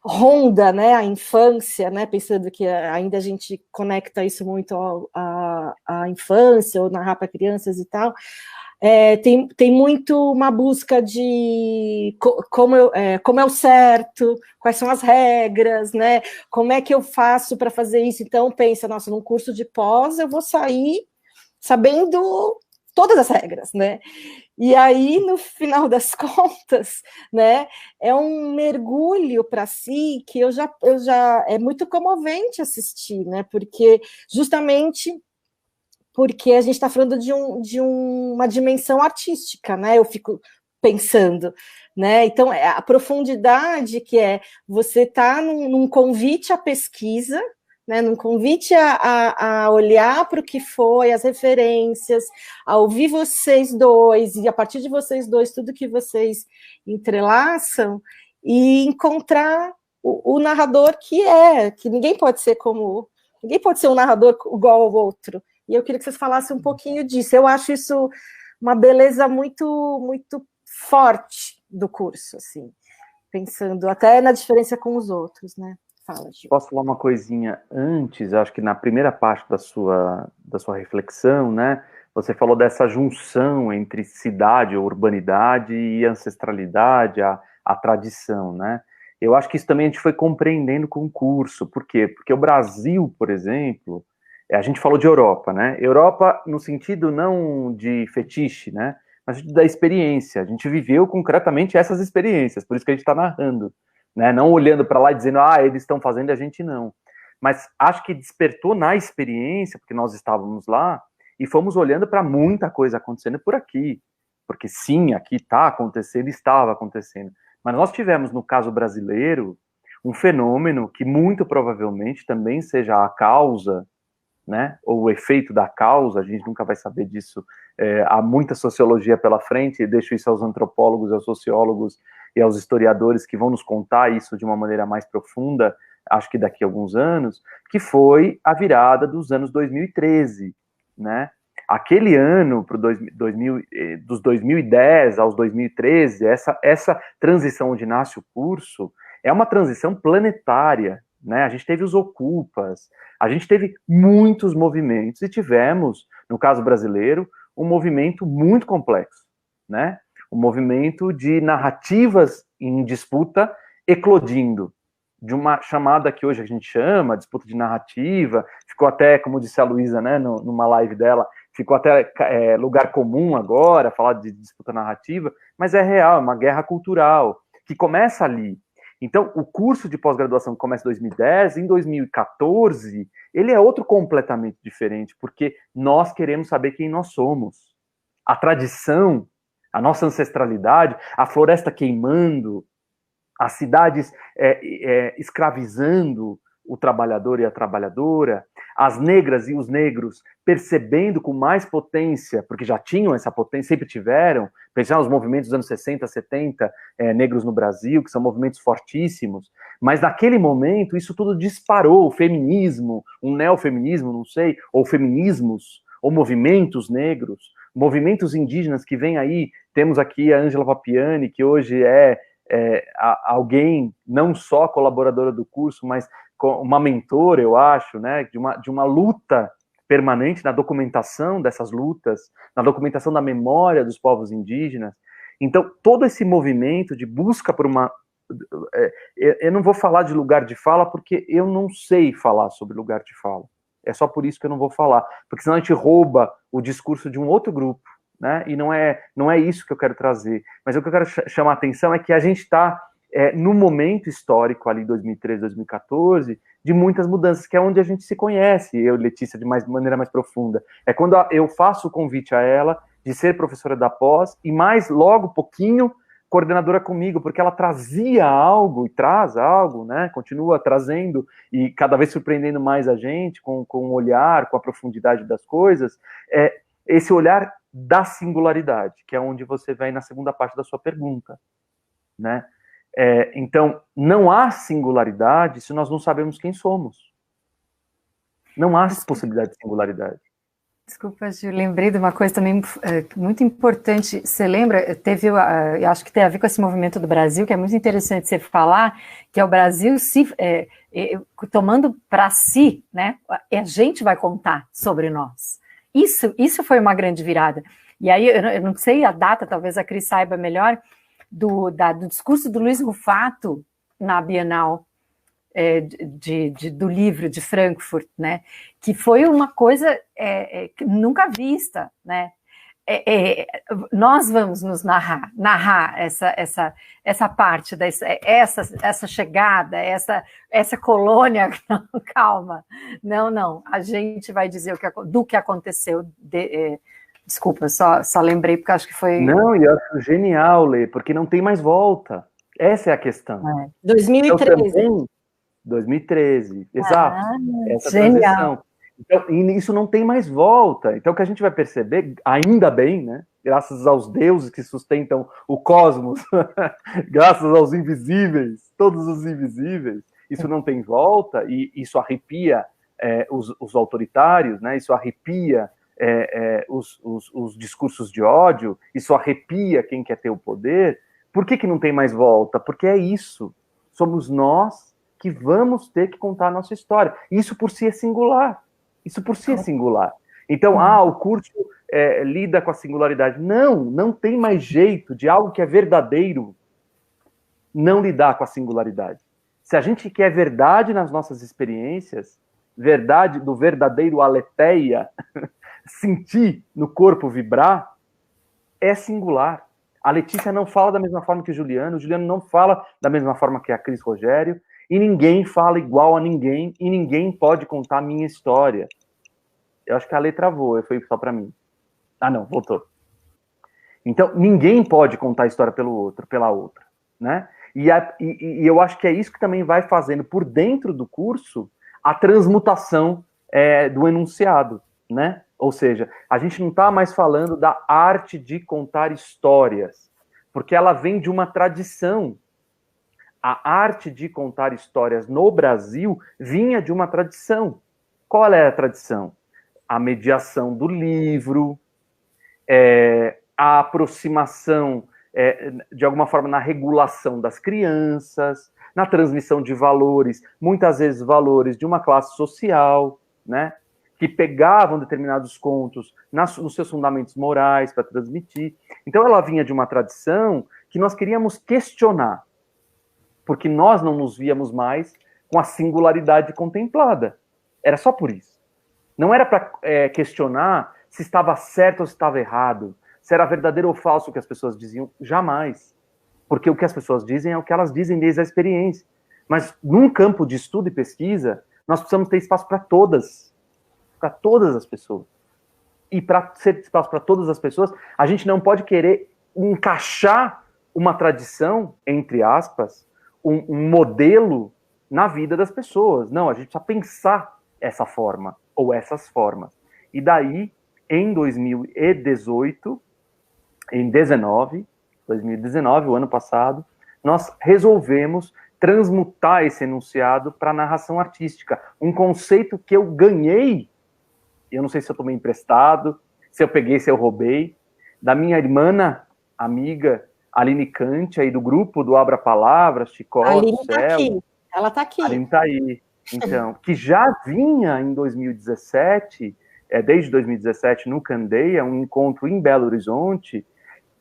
ronda, né, a infância, né, pensando que ainda a gente conecta isso muito à infância, ou narrar para crianças e tal, tem muito uma busca de como é o certo, quais são as regras, né, como é que eu faço para fazer isso. Então, pensa, nossa, num curso de pós eu vou sair sabendo todas as regras, né? E aí, no final das contas, né, é um mergulho para si que eu já é muito comovente assistir, né? Porque justamente porque a gente está falando de uma dimensão artística, né? Eu fico pensando, né? Então, a profundidade que você está num convite à pesquisa, né, num convite a olhar para o que foi, as referências, a ouvir vocês dois, e a partir de vocês dois, tudo que vocês entrelaçam, e encontrar o narrador que ninguém pode ser um narrador igual ao outro. E eu queria que vocês falassem um pouquinho disso. Eu acho isso uma beleza muito, muito forte do curso, assim, pensando até na diferença com os outros, né? Fala, Gil. Posso falar uma coisinha antes? Acho que na primeira parte da sua reflexão, né? Você falou dessa junção entre cidade ou urbanidade e ancestralidade, a tradição, né? Eu acho que isso também a gente foi compreendendo com o curso. Por quê? Porque o Brasil, por exemplo, a gente falou de Europa, né? Europa no sentido não de fetiche, né? Mas da experiência. A gente viveu concretamente essas experiências, por isso que a gente está narrando. Né, não olhando para lá e dizendo, eles estão fazendo e a gente não. Mas acho que despertou na experiência, porque nós estávamos lá, e fomos olhando para muita coisa acontecendo por aqui. Porque sim, aqui está acontecendo, estava acontecendo. Mas nós tivemos, no caso brasileiro, um fenômeno que muito provavelmente também seja a causa, né, ou o efeito da causa, a gente nunca vai saber disso. Há muita sociologia pela frente, e deixo isso aos antropólogos, aos sociólogos e aos historiadores que vão nos contar isso de uma maneira mais profunda, acho que daqui a alguns anos, que foi a virada dos anos 2013, né? Aquele ano, dos 2010 aos 2013, essa transição onde nasce o curso, é uma transição planetária, né? A gente teve os Ocupas, a gente teve muitos movimentos, e tivemos, no caso brasileiro, um movimento muito complexo, né? Um movimento de narrativas em disputa eclodindo, de uma chamada que hoje a gente chama disputa de narrativa, ficou até, como disse a Luísa, né, numa live dela, ficou até lugar comum agora, falar de disputa narrativa, mas é real, é uma guerra cultural, que começa ali. Então, o curso de pós-graduação que começa em 2010, em 2014, ele é outro completamente diferente, porque nós queremos saber quem nós somos. A tradição, a nossa ancestralidade, a floresta queimando, as cidades escravizando o trabalhador e a trabalhadora, as negras e os negros percebendo com mais potência, porque já tinham essa potência, sempre tiveram, pensar nos movimentos dos anos 60, 70, negros no Brasil, que são movimentos fortíssimos, mas naquele momento isso tudo disparou, o feminismo, um neofeminismo, não sei, ou feminismos, ou movimentos negros, movimentos indígenas que vêm aí, temos aqui a Ângela Papiani, que hoje alguém, não só colaboradora do curso, mas uma mentora, eu acho, né, de uma luta permanente na documentação dessas lutas, na documentação da memória dos povos indígenas. Então, todo esse movimento de busca por uma... eu não vou falar de lugar de fala, porque eu não sei falar sobre lugar de fala. É só por isso que eu não vou falar, porque senão a gente rouba o discurso de um outro grupo, né? E não é isso que eu quero trazer. Mas o que eu quero chamar a atenção é que a gente está no momento histórico, ali 2013, 2014, de muitas mudanças, que é onde a gente se conhece, eu e Letícia, de maneira mais profunda. É quando eu faço o convite a ela de ser professora da pós, e mais logo, pouquinho, coordenadora comigo, porque ela trazia algo, e traz algo, né? Continua trazendo, e cada vez surpreendendo mais a gente, com o olhar, com a profundidade das coisas, esse olhar da singularidade, que é onde você vai na segunda parte da sua pergunta, né? Então, não há singularidade se nós não sabemos quem somos. Não há possibilidade de singularidade. Desculpa, Gil, lembrei de uma coisa também muito importante. Você lembra, eu acho que tem a ver com esse movimento do Brasil, que é muito interessante você falar, que é o Brasil tomando para si, né? A gente vai contar sobre nós. Isso foi uma grande virada. E aí, eu não sei a data, talvez a Cris saiba melhor, do discurso do Luiz Rufato na Bienal do livro de Frankfurt, né? Que foi uma coisa nunca vista, né? Nós vamos nos narrar essa parte, essa chegada, essa colônia. Não, calma, não, a gente vai dizer do que aconteceu. Desculpa, só lembrei porque acho que foi... Não, e eu acho genial, Lê, porque não tem mais volta. Essa é a questão. 2013. 2013, exato. Essa genial. transição. Então, e isso não tem mais volta. Então, o que a gente vai perceber, ainda bem, né? Graças aos deuses que sustentam o cosmos, graças aos invisíveis, todos os invisíveis, isso não tem volta, e isso arrepia os autoritários, né? Isso arrepia os discursos de ódio, isso arrepia quem quer ter o poder. Por que não tem mais volta? Porque é isso. Somos nós que vamos ter que contar a nossa história. Isso por si é singular. Isso por si é singular. Então, o curso lida com a singularidade. Não tem mais jeito de algo que é verdadeiro não lidar com a singularidade. Se a gente quer verdade nas nossas experiências, verdade do verdadeiro aletheia, sentir no corpo vibrar, é singular. A Letícia não fala da mesma forma que o Juliano não fala da mesma forma que a Cris Rogério, e ninguém fala igual a ninguém, e ninguém pode contar a minha história. Eu acho que a letra voa, foi só para mim. Ah, não, voltou. Então, ninguém pode contar a história pela outra, né? E eu acho que é isso que também vai fazendo, por dentro do curso, a transmutação do enunciado, né? Ou seja, a gente não está mais falando da arte de contar histórias, porque ela vem de uma tradição. A arte de contar histórias no Brasil vinha de uma tradição. Qual é a tradição? A mediação do livro, a aproximação, de alguma forma, na regulação das crianças, na transmissão de valores, muitas vezes valores de uma classe social, né, que pegavam determinados contos nos seus fundamentos morais para transmitir. Então, ela vinha de uma tradição que nós queríamos questionar, porque nós não nos víamos mais com a singularidade contemplada. Era só por isso. Não era para questionar se estava certo ou se estava errado, se era verdadeiro ou falso o que as pessoas diziam, jamais. Porque o que as pessoas dizem é o que elas dizem desde a experiência. Mas num campo de estudo e pesquisa, nós precisamos ter espaço para todas as pessoas. E para ter espaço para todas as pessoas, a gente não pode querer encaixar uma tradição, entre aspas, um modelo na vida das pessoas. Não, a gente precisa pensar essa forma, ou essas formas. E daí, em 2019, o ano passado, nós resolvemos transmutar esse enunciado para narração artística. Um conceito que eu ganhei, eu não sei se eu tomei emprestado, se eu peguei, se eu roubei, da minha irmã, amiga, Aline Kant, aí do grupo do Abra Palavras, Chicote, Aline está aqui, ela está aqui. Aline está aí, então, que já vinha em 2017, desde 2017, no Candeia, um encontro em Belo Horizonte,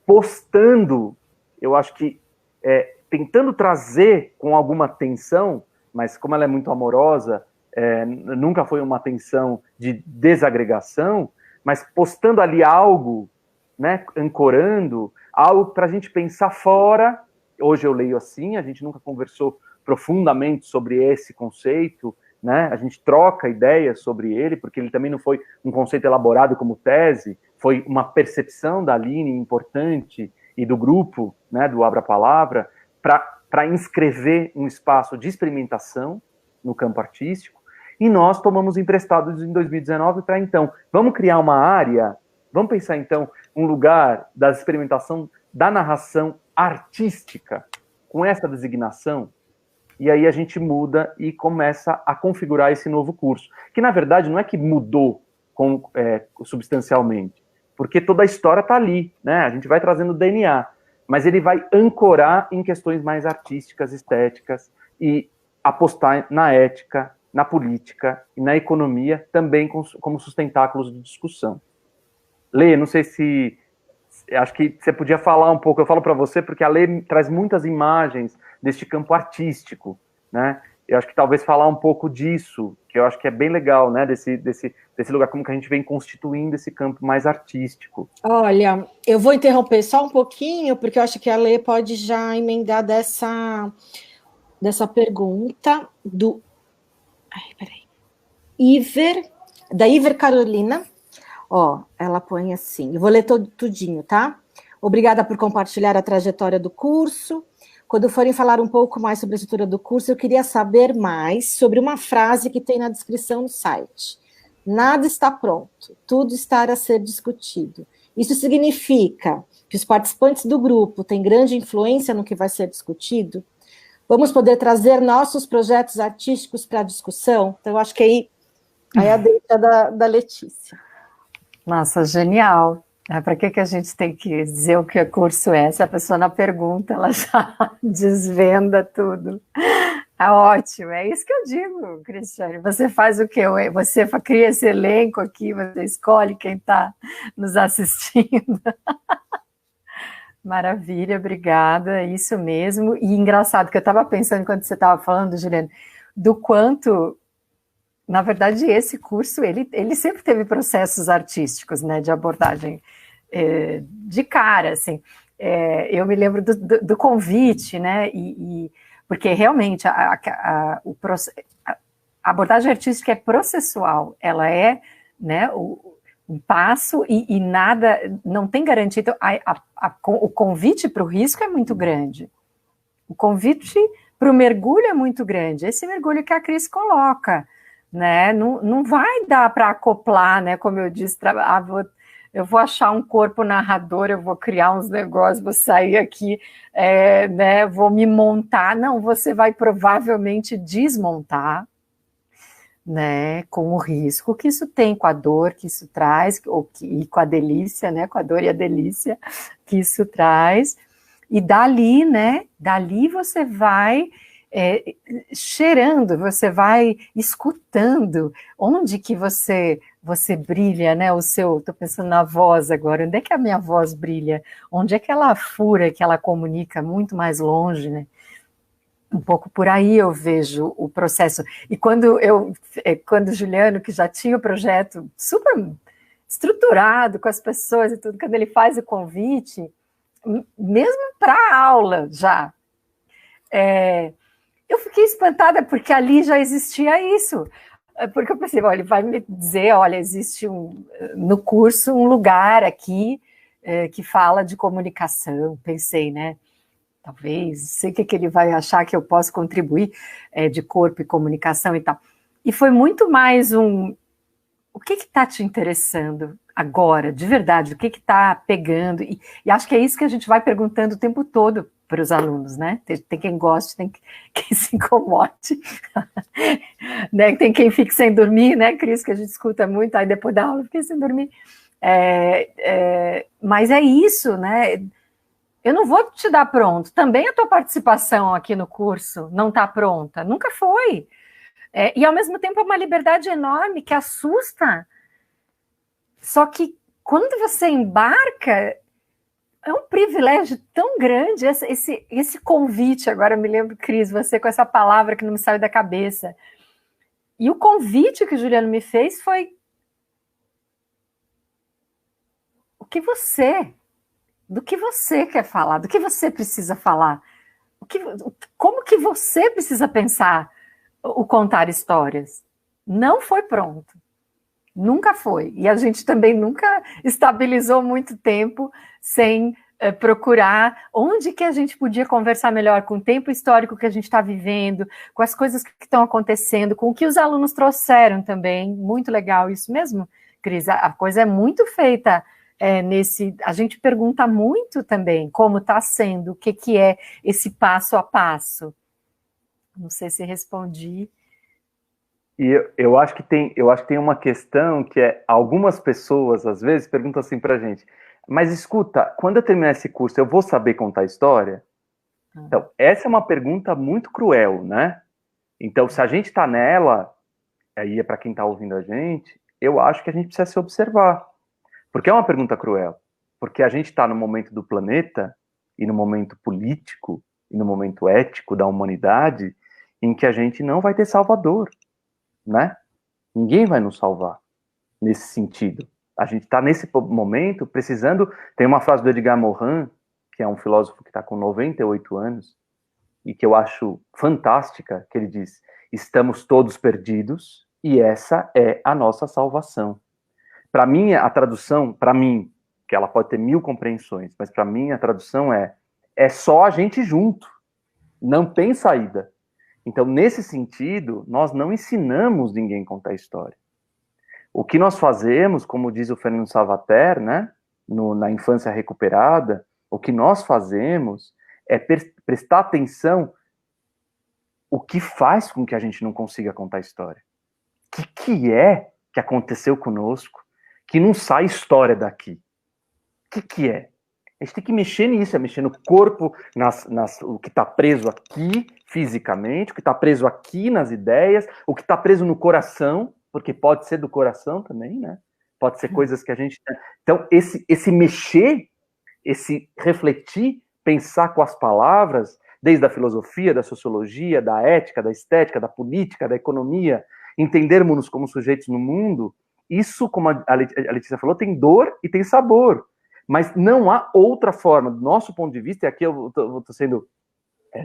postando, eu acho que, tentando trazer com alguma tensão, mas como ela é muito amorosa, nunca foi uma tensão de desagregação, mas postando ali algo, né, ancorando, algo para a gente pensar fora hoje eu leio assim, a gente nunca conversou profundamente sobre esse conceito, né? A gente troca ideias sobre ele, porque ele também não foi um conceito elaborado como tese, foi uma percepção da Aline importante e do grupo, né, do Abra Palavra, para inscrever um espaço de experimentação no campo artístico, e nós tomamos emprestados em 2019 para, então, vamos criar uma área, vamos pensar, então, um lugar da experimentação da narração artística, com essa designação, e aí a gente muda e começa a configurar esse novo curso, que, na verdade, não é que mudou substancialmente, porque toda a história está ali, né? A gente vai trazendo DNA, mas ele vai ancorar em questões mais artísticas, estéticas, e apostar na ética, na política e na economia também como sustentáculos de discussão. Lê, não sei se... Acho que você podia falar um pouco, eu falo para você, porque a Lê traz muitas imagens deste campo artístico, né? Eu acho que talvez falar um pouco disso, que eu acho que é bem legal, né? Desse lugar, como que a gente vem constituindo esse campo mais artístico. Olha, eu vou interromper só um pouquinho, porque eu acho que a Lê pode já emendar dessa pergunta do... da Iver Carolina. Ó, ela põe assim, eu vou ler tudinho, tá? Obrigada por compartilhar a trajetória do curso. Quando forem falar um pouco mais sobre a estrutura do curso, eu queria saber mais sobre uma frase que tem na descrição do site. Nada está pronto, tudo está a ser discutido. Isso significa que os participantes do grupo têm grande influência no que vai ser discutido? Vamos poder trazer nossos projetos artísticos para a discussão? Então, eu acho que aí a deixa da Letícia. Nossa, genial. Para que a gente tem que dizer o que o curso é? Se a pessoa na pergunta, ela já desvenda tudo. É ótimo, é isso que eu digo, Cristiane. Você faz o quê? Você cria esse elenco aqui, você escolhe quem está nos assistindo. Maravilha, obrigada, é isso mesmo. E engraçado, que eu estava pensando, quando você estava falando, Juliana, do quanto... Na verdade, esse curso, ele sempre teve processos artísticos, né, de abordagem de cara, assim. Eu me lembro do convite, né, porque realmente a abordagem artística é processual, ela é, né, um passo e nada, não tem garantia. Então, o convite para o risco é muito grande. O convite para o mergulho é muito grande. Esse mergulho que a Cris coloca, né? Não vai dar para acoplar, né? Como eu disse, eu vou achar um corpo narrador, eu vou criar uns negócios, vou sair aqui, né? Vou me montar. Não, você vai provavelmente desmontar, né? Com o risco que isso tem, com a dor que isso traz, e com a delícia, né? Com a dor e a delícia que isso traz. E dali, né? Dali você vai cheirando, você vai escutando onde que você brilha, né? Estou pensando na voz agora, onde é que a minha voz brilha? Onde é que ela fura, que ela comunica muito mais longe, né? Um pouco por aí eu vejo o processo. E quando o Juliano, que já tinha o projeto super estruturado com as pessoas e tudo, quando ele faz o convite, mesmo para a aula já, eu fiquei espantada, porque ali já existia isso. Porque eu pensei, olha, ele vai me dizer, olha, existe no curso um lugar aqui que fala de comunicação. Pensei, né? Talvez, sei que ele vai achar que eu posso contribuir de corpo e comunicação e tal. E foi muito mais o que está te interessando agora, de verdade, o que está pegando? E acho que é isso que a gente vai perguntando o tempo todo para os alunos, né? Tem quem goste, tem quem se incomode, né? Tem quem fique sem dormir, né, Cris, que a gente escuta muito, aí depois da aula eu fiquei sem dormir. Mas é isso, né? Eu não vou te dar pronto. Também a tua participação aqui no curso não está pronta, nunca foi. E ao mesmo tempo é uma liberdade enorme que assusta. Só que quando você embarca, é um privilégio tão grande esse convite. Agora eu me lembro, Cris, você com essa palavra que não me saiu da cabeça. E o convite que o Juliano me fez foi do que você quer falar, do que você precisa falar, como que você precisa pensar o contar histórias? Não foi pronto. Nunca foi. E a gente também nunca estabilizou muito tempo sem procurar onde que a gente podia conversar melhor com o tempo histórico que a gente está vivendo, com as coisas que estão acontecendo, com o que os alunos trouxeram também. Muito legal isso mesmo, Cris. A coisa é muito feita a gente pergunta muito também como está sendo, o que é esse passo a passo. Não sei se respondi. E eu acho que tem uma questão que algumas pessoas, às vezes, perguntam assim pra gente, mas escuta, quando eu terminar esse curso, eu vou saber contar história? Então, essa é uma pergunta muito cruel, né? Então, se a gente tá nela, aí é para quem tá ouvindo a gente, eu acho que a gente precisa se observar. Porque é uma pergunta cruel. Porque a gente tá no momento do planeta, e no momento político, e no momento ético da humanidade, em que a gente não vai ter salvador, né? Ninguém vai nos salvar nesse sentido. A gente está nesse momento precisando. Tem uma frase do Edgar Morin, que é um filósofo que está com 98 anos, e que eu acho fantástica, que ele diz: estamos todos perdidos e essa é a nossa salvação. Para mim, a tradução, para mim, que ela pode ter 1000 compreensões, mas para mim a tradução é só a gente junto, não tem saída. Então, nesse sentido, nós não ensinamos ninguém a contar história. O que nós fazemos, como diz o Fernando Savater, né, na Infância Recuperada, o que nós fazemos é prestar atenção o que faz com que a gente não consiga contar história. O que é que aconteceu conosco que não sai história daqui? O que é? A gente tem que mexer nisso, mexer no corpo, o que está preso aqui, fisicamente, o que está preso aqui nas ideias, o que está preso no coração, porque pode ser do coração também, né? Pode ser coisas que a gente... Então, esse mexer, esse refletir, pensar com as palavras, desde a filosofia, da sociologia, da ética, da estética, da política, da economia, entendermos-nos como sujeitos no mundo, isso, como a Letícia falou, tem dor e tem sabor. Mas não há outra forma, do nosso ponto de vista, e aqui eu estou sendo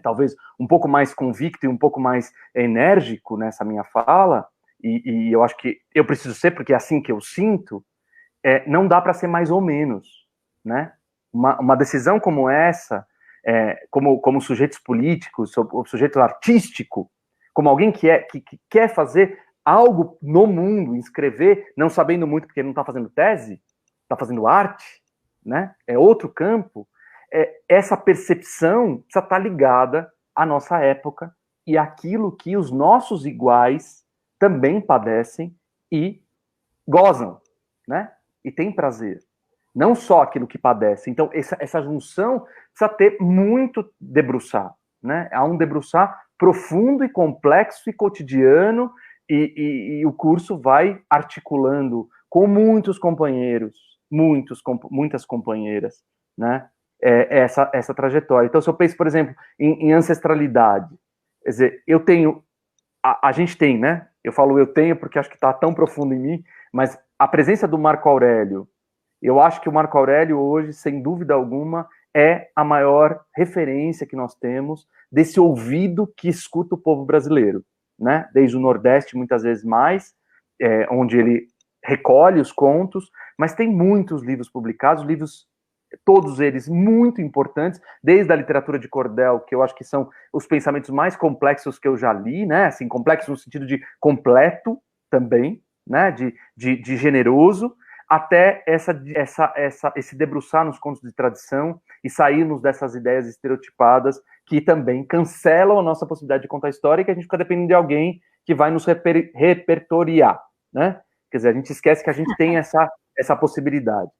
talvez um pouco mais convicto e um pouco mais enérgico nessa minha fala, e eu acho que eu preciso ser, porque é assim que eu sinto, não dá para ser mais ou menos, né? Uma decisão como essa, como sujeitos políticos, sujeito artístico, como alguém que quer fazer algo no mundo, escrever, não sabendo muito porque não está fazendo tese, está fazendo arte, né? É outro campo. Essa percepção precisa estar ligada à nossa época e àquilo que os nossos iguais também padecem e gozam, né? E têm prazer. Não só aquilo que padece. Então, essa junção precisa ter muito debruçar, né? Há um debruçar profundo e complexo e cotidiano, e o curso vai articulando com muitos companheiros, muitas companheiras, né? Essa trajetória. Então, se eu penso, por exemplo, em ancestralidade, quer dizer, eu tenho, a gente tem, né? Eu falo eu tenho porque acho que está tão profundo em mim, mas a presença do Marco Aurélio, eu acho que o Marco Aurélio hoje, sem dúvida alguma, é a maior referência que nós temos desse ouvido que escuta o povo brasileiro, né? Desde o Nordeste, muitas vezes mais, onde ele recolhe os contos, mas tem muitos livros publicados, livros, todos eles muito importantes, desde a literatura de cordel, que eu acho que são os pensamentos mais complexos que eu já li, né? Assim, complexos no sentido de completo também, né? De generoso, até esse debruçar nos contos de tradição e sairmos dessas ideias estereotipadas que também cancelam a nossa possibilidade de contar história e que a gente fica dependendo de alguém que vai nos repertoriar, né? Quer dizer, a gente esquece que a gente tem essa possibilidade.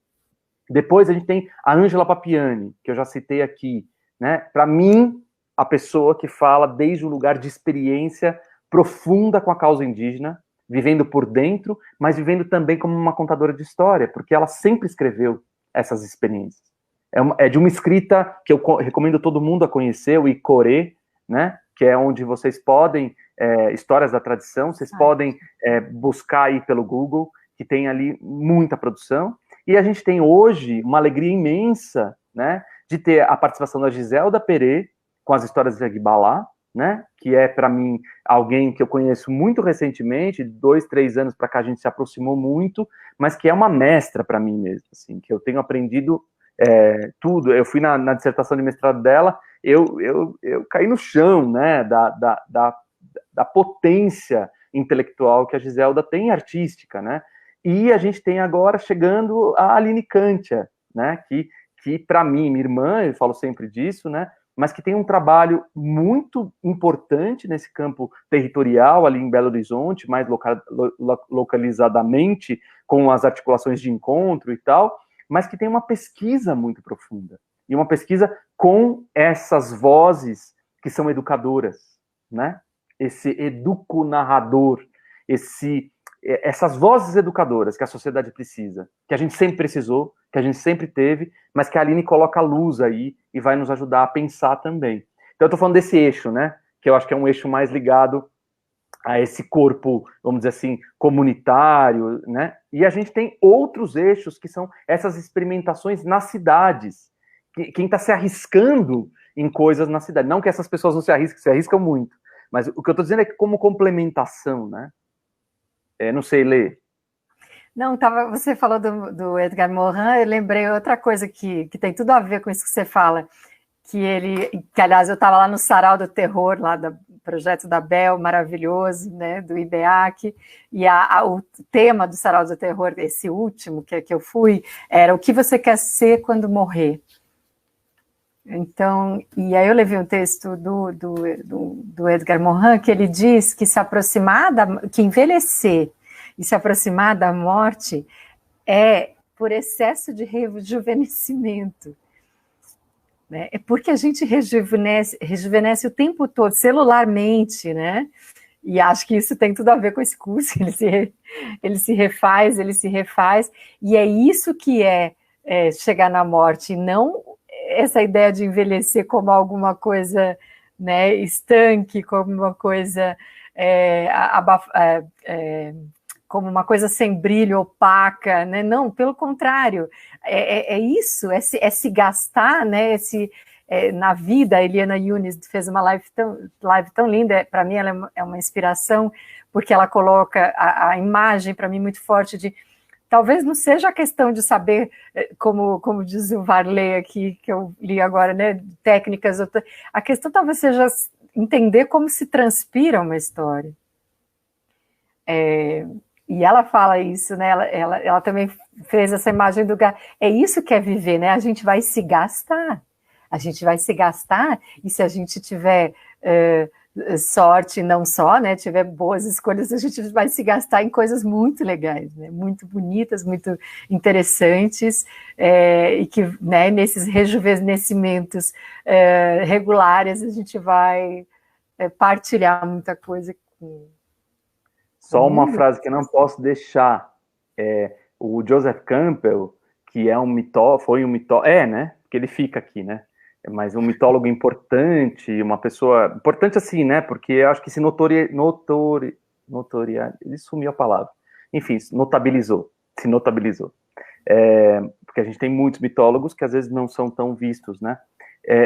Depois a gente tem a Ângela Papiani, que eu já citei aqui, né? Para mim, a pessoa que fala desde um lugar de experiência profunda com a causa indígena, vivendo por dentro, mas vivendo também como uma contadora de história, porque ela sempre escreveu essas experiências. É de uma escrita que eu recomendo todo mundo a conhecer, o Icorê, né? Que é onde vocês podem, histórias da tradição, vocês podem buscar aí pelo Google, que tem ali muita produção. E a gente tem hoje uma alegria imensa, né, de ter a participação da Giselda Perê com as histórias de Agbalá, né? Que é, para mim, alguém que eu conheço muito recentemente, 2, 3 anos para cá a gente se aproximou muito, mas que é uma mestra para mim mesmo, assim, que eu tenho aprendido tudo. Eu fui na dissertação de mestrado dela, eu caí no chão, né? Da potência intelectual que a Giselda tem, artística, né? E a gente tem agora chegando a Aline Kantia, né? Que para mim, minha irmã, eu falo sempre disso, né? Mas que tem um trabalho muito importante nesse campo territorial ali em Belo Horizonte, mais localizadamente, com as articulações de encontro e tal, mas que tem uma pesquisa muito profunda, e uma pesquisa com essas vozes que são educadoras, né? Esse educo-narrador, essas vozes educadoras que a sociedade precisa, que a gente sempre precisou, que a gente sempre teve, mas que a Aline coloca a luz aí e vai nos ajudar a pensar também. Então eu tô falando desse eixo, né? Que eu acho que é um eixo mais ligado a esse corpo, vamos dizer assim, comunitário, né? E a gente tem outros eixos que são essas experimentações nas cidades. Quem está se arriscando em coisas na cidade. Não que essas pessoas não se arriscam muito. Mas o que eu estou dizendo é que como complementação, né? Não sei, Lê. Não, você falou do Edgar Morin, eu lembrei outra coisa que tem tudo a ver com isso que você fala, que aliás, eu estava lá no Sarau do Terror, lá do projeto da Bel, maravilhoso, né, do IBEAC, e o tema do Sarau do Terror, esse último que eu fui, era o que você quer ser quando morrer. Então, e aí eu levei um texto do Edgar Morin, que ele diz que que envelhecer e se aproximar da morte é por excesso de rejuvenescimento. Né? É porque a gente rejuvenesce o tempo todo, celularmente, né? E acho que isso tem tudo a ver com esse curso, ele se refaz, e é isso que é chegar na morte, e não essa ideia de envelhecer como alguma coisa, né, estanque, como uma coisa como uma coisa sem brilho, opaca, né? Não, pelo contrário, isso, é se gastar, né? Na vida, a Eliana Yunis fez uma live tão linda, para mim ela é uma inspiração, porque ela coloca a imagem, para mim, muito forte de, talvez não seja a questão de saber, como diz o Varley aqui, que eu li agora, né? Técnicas, a questão talvez seja entender como se transpira uma história. E ela fala isso, né? Ela também fez essa imagem do gato. É isso que é viver, né? A gente vai se gastar. E se a gente tiver sorte, não só, né? Tiver boas escolhas, a gente vai se gastar em coisas muito legais, né? Muito bonitas, muito interessantes, e que, né, nesses rejuvenescimentos regulares a gente vai partilhar muita coisa com... Só uma frase que eu não posso deixar. O Joseph Campbell, que foi um mitólogo, né? Porque ele fica aqui, né? Mas um mitólogo importante, uma pessoa... Importante assim, né? Porque eu acho que se ele sumiu a palavra. Enfim, se notabilizou. Porque a gente tem muitos mitólogos que às vezes não são tão vistos, né?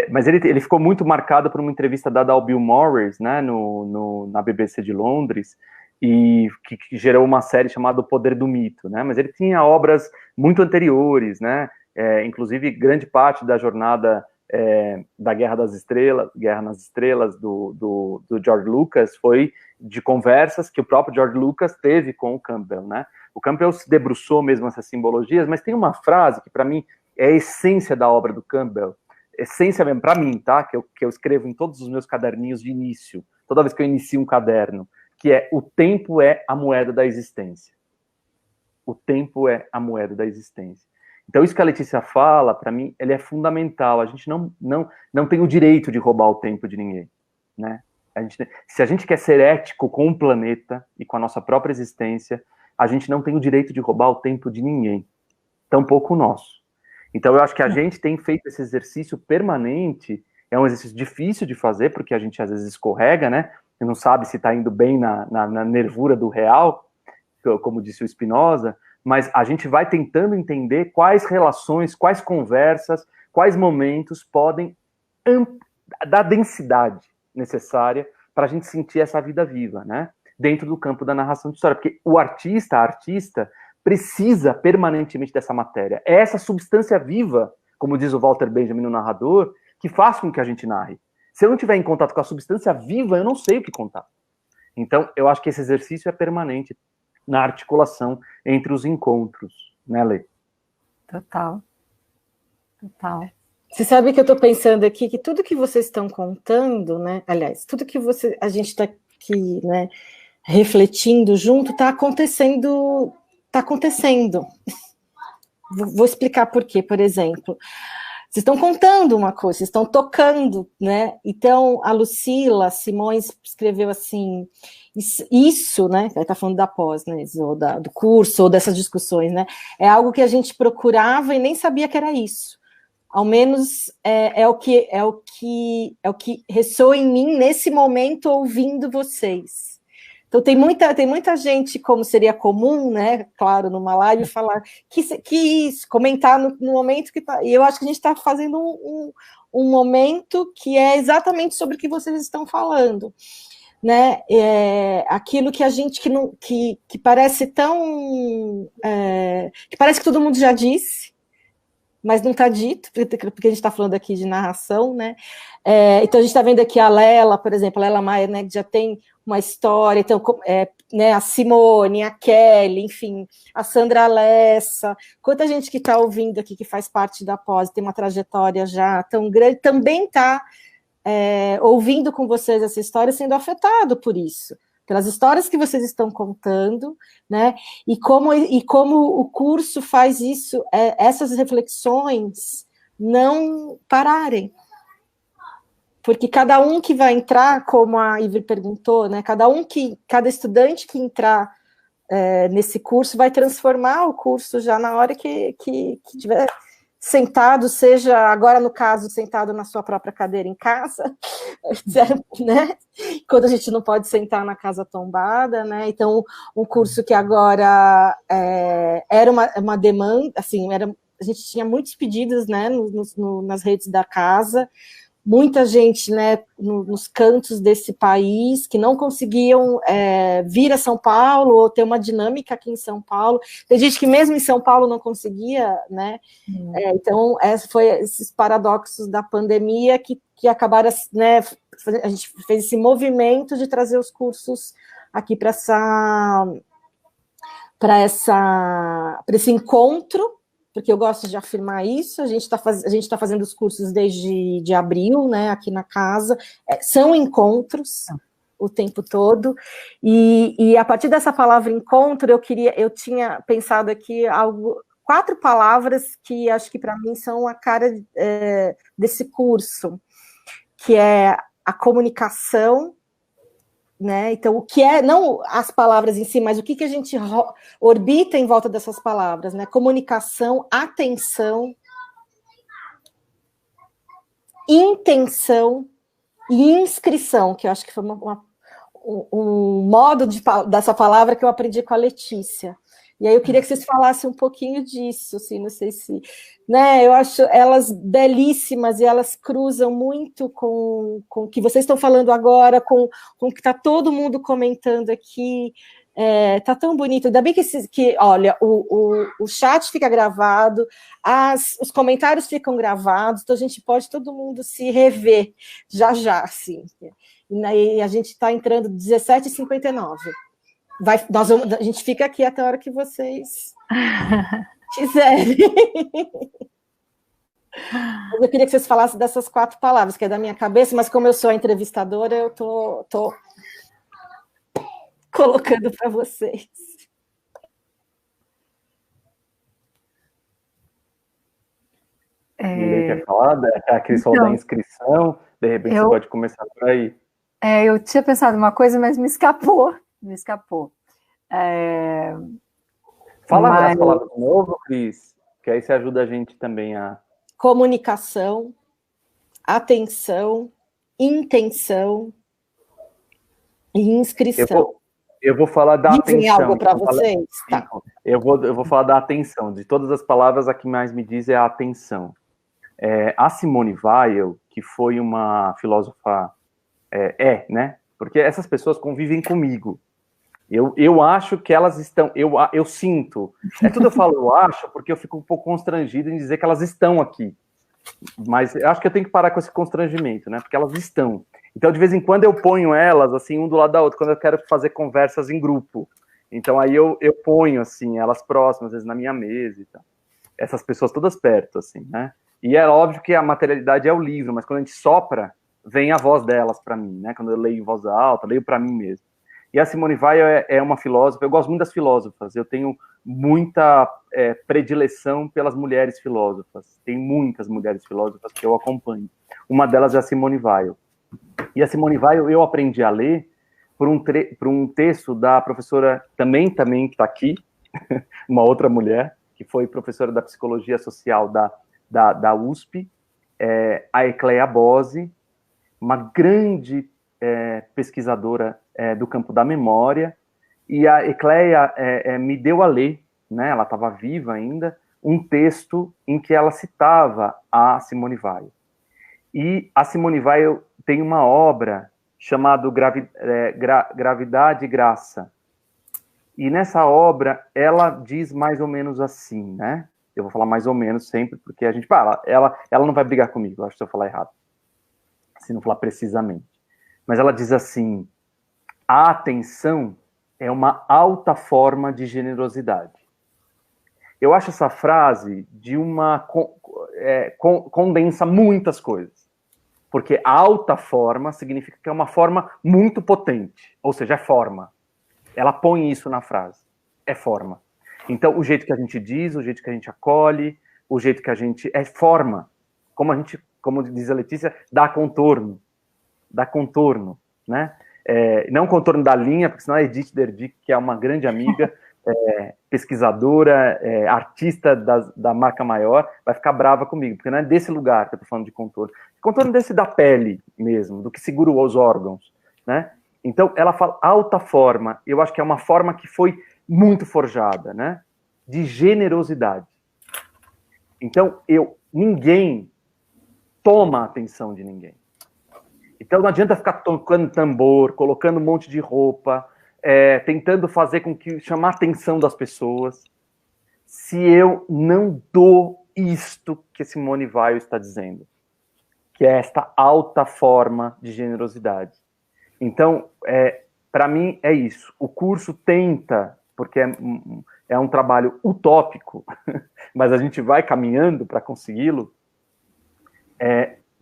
Mas ele ficou muito marcado por uma entrevista dada ao Bill Morris, né? Na BBC de Londres, e que gerou uma série chamada O Poder do Mito, né? Mas ele tinha obras muito anteriores, né? Inclusive grande parte da jornada da Guerra nas Estrelas do George Lucas foi de conversas que o próprio George Lucas teve com o Campbell, né? O Campbell se debruçou mesmo nessas simbologias, mas tem uma frase que para mim é a essência da obra do Campbell, essência mesmo para mim, tá? Que eu escrevo em todos os meus caderninhos de início, toda vez que eu inicio um caderno, que é: o tempo é a moeda da existência. O tempo é a moeda da existência. Então, isso que a Letícia fala, para mim, ele é fundamental. A gente não tem o direito de roubar o tempo de ninguém, né? Se a gente quer ser ético com o planeta e com a nossa própria existência, a gente não tem o direito de roubar o tempo de ninguém, tampouco o nosso. Então, eu acho que a gente tem feito esse exercício permanente. É um exercício difícil de fazer, porque a gente às vezes escorrega, né? E não sabe se está indo bem na nervura do real, como disse o Spinoza, mas a gente vai tentando entender quais relações, quais conversas, quais momentos podem da densidade necessária para a gente sentir essa vida viva, né? Dentro do campo da narração de história, porque o artista, a artista, precisa permanentemente dessa matéria. É essa substância viva, como diz o Walter Benjamin no narrador, que faz com que a gente narre. Se eu não estiver em contato com a substância viva, eu não sei o que contar. Então, eu acho que esse exercício é permanente na articulação entre os encontros, né, Lê? Total. Você sabe que eu estou pensando aqui que tudo que vocês estão contando, né? Aliás, tudo que a gente está aqui, né, refletindo junto, está acontecendo. Vou explicar por quê, por exemplo. Vocês estão contando uma coisa, vocês estão tocando, né? Então, a Lucila Simões escreveu assim, isso, né? Ela está falando da pós, né? Ou do curso, ou dessas discussões, né? É algo que a gente procurava e nem sabia que era isso. Ao menos é o que ressoa em mim nesse momento ouvindo vocês. Então, tem muita gente, como seria comum, né, claro, numa live, falar que isso, comentar no momento que está. E eu acho que a gente está fazendo um momento que é exatamente sobre o que vocês estão falando, né? Aquilo que a gente que parece tão. Que parece que todo mundo já disse, mas não está dito, porque a gente está falando aqui de narração, né? Então, a gente está vendo aqui a Lela, por exemplo, a Lela Maia, né, que já tem uma história, então, né, a Simone, a Kelly, enfim, a Sandra Alessa, quanta gente que está ouvindo aqui, que faz parte da pós, tem uma trajetória já tão grande, também está ouvindo com vocês essa história, sendo afetado por isso, pelas histórias que vocês estão contando, né, e como o curso faz isso, essas reflexões não pararem. Porque cada um que vai entrar, como a Ivy perguntou, né, cada estudante que entrar nesse curso vai transformar o curso já na hora que tiver sentado, seja agora, no caso, sentado na sua própria cadeira em casa, né? Quando a gente não pode sentar na casa tombada, né? Então, um curso que agora era uma demanda, assim, a gente tinha muitos pedidos, né, nas redes da casa, muita gente, né, nos cantos desse país, que não conseguiam vir a São Paulo, ou ter uma dinâmica aqui em São Paulo. Tem gente que mesmo em São Paulo não conseguia, né? Então, foi esses paradoxos da pandemia que acabaram, né, a gente fez esse movimento de trazer os cursos aqui para esse encontro, porque eu gosto de afirmar isso. A gente está fazendo os cursos desde abril, né, aqui na casa, são encontros o tempo todo, e a partir dessa palavra encontro, eu tinha pensado aqui 4 palavras que acho que para mim são a cara desse curso, que é a comunicação, né? Então, o que não as palavras em si, mas o que a gente orbita em volta dessas palavras, né? Comunicação, atenção, intenção e inscrição, que eu acho que foi um modo dessa palavra que eu aprendi com a Letícia. E aí eu queria que vocês falassem um pouquinho disso, assim, não sei se... Né, eu acho elas belíssimas e elas cruzam muito com o que vocês estão falando agora, com o que está todo mundo comentando aqui. Tá tão bonito. Ainda bem que olha, o chat fica gravado, os comentários ficam gravados, então a gente pode todo mundo se rever já, assim. E a gente está entrando 17h59. A gente fica aqui até a hora que vocês quiserem. Eu queria que vocês falassem dessas 4 palavras, que é da minha cabeça, mas como eu sou a entrevistadora, eu tô colocando para vocês. Quer falar? A Cris falou da inscrição, de repente você pode começar por aí. Eu tinha pensado uma coisa, mas me escapou. Fala as palavras de novo, Cris, que aí você ajuda a gente também a... Comunicação, atenção, intenção e inscrição. Eu vou falar da atenção. Dizem algo para vocês? Tá. Eu vou falar da atenção. De todas as palavras, a que mais me diz é a atenção. A Simone Weil, que foi uma filósofa, né? Porque essas pessoas convivem comigo. Eu acho que elas estão, eu sinto, tudo eu falo eu acho, porque eu fico um pouco constrangido em dizer que elas estão aqui, mas eu acho que eu tenho que parar com esse constrangimento, né, porque elas estão. Então, de vez em quando eu ponho elas, assim, um do lado da outra, quando eu quero fazer conversas em grupo, então aí eu ponho, assim, elas próximas, às vezes na minha mesa e tal, essas pessoas todas perto, assim, né, e é óbvio que a materialidade é o livro, mas quando a gente sopra, vem a voz delas para mim, né, quando eu leio em voz alta, leio para mim mesmo. E a Simone Weil é uma filósofa, eu gosto muito das filósofas, eu tenho muita predileção pelas mulheres filósofas, tem muitas mulheres filósofas que eu acompanho. Uma delas é a Simone Weil. E a Simone Weil eu aprendi a ler por um texto da professora, também que está aqui, uma outra mulher, que foi professora da Psicologia Social da USP, a Ecleia Bose, uma grande pesquisadora do campo da memória, e a Ecleia me deu a ler, né, ela estava viva ainda, um texto em que ela citava a Simone Weil. E a Simone Weil tem uma obra chamada Gravidade e Graça. E nessa obra, ela diz mais ou menos assim, né? Eu vou falar mais ou menos sempre, porque a gente fala, ela não vai brigar comigo, eu acho que se eu falar errado, se não falar precisamente. Mas ela diz assim: a atenção é uma alta forma de generosidade. Eu acho essa frase de condensa muitas coisas. Porque a alta forma significa que é uma forma muito potente. Ou seja, é forma. Ela põe isso na frase. É forma. Então, o jeito que a gente diz, o jeito que a gente acolhe, o jeito que a gente... é forma. Como diz a Letícia, dá contorno. Dá contorno, né? Não contorno da linha, porque senão a Edith Derdick, que é uma grande amiga, pesquisadora, artista da marca maior, vai ficar brava comigo, porque não é desse lugar que eu tô falando de contorno. Contorno desse da pele mesmo, do que segura os órgãos, né? Então, ela fala alta forma, eu acho que é uma forma que foi muito forjada, né? De generosidade. Então, ninguém toma a atenção de ninguém. Então não adianta ficar tocando tambor, colocando um monte de roupa, tentando fazer com que chamar a atenção das pessoas, se eu não dou isto que Simone Weil está dizendo, que é esta alta forma de generosidade. Então, para mim é isso. O curso tenta, porque é um trabalho utópico, mas a gente vai caminhando para consegui-lo,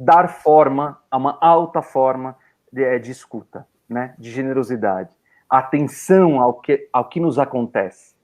dar forma a uma alta forma de escuta, né? De generosidade. Atenção ao que nos acontece.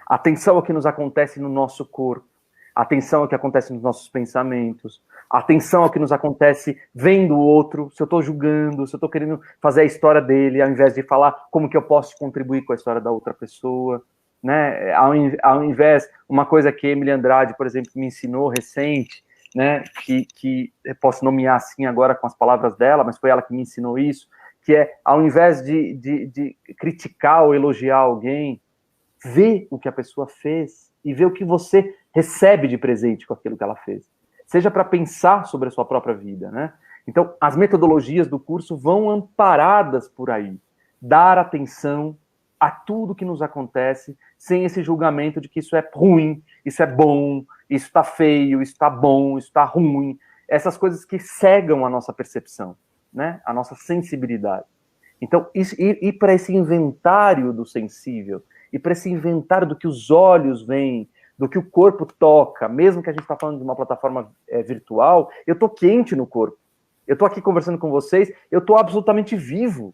Atenção ao que nos acontece no nosso corpo. Atenção ao que acontece nos nossos pensamentos. Atenção ao que nos acontece vendo o outro, se eu estou julgando, se eu estou querendo fazer a história dele, ao invés de falar como que eu posso contribuir com a história da outra pessoa. Né? Ao invés, uma coisa que Emily Andrade, por exemplo, me ensinou recente, né, que eu posso nomear assim agora com as palavras dela, mas foi ela que me ensinou isso, que ao invés de criticar ou elogiar alguém, ver o que a pessoa fez e ver o que você recebe de presente com aquilo que ela fez. Seja para pensar sobre a sua própria vida, né? Então, as metodologias do curso vão amparadas por aí. Dar atenção a tudo que nos acontece, sem esse julgamento de que isso é ruim, isso é bom, isso está feio, isso está bom, isso está ruim. Essas coisas que cegam a nossa percepção, né? A nossa sensibilidade. Então, ir para esse inventário do sensível, e para esse inventário do que os olhos veem, do que o corpo toca, mesmo que a gente está falando de uma plataforma virtual, eu estou quente no corpo. Eu estou aqui conversando com vocês, eu estou absolutamente vivo.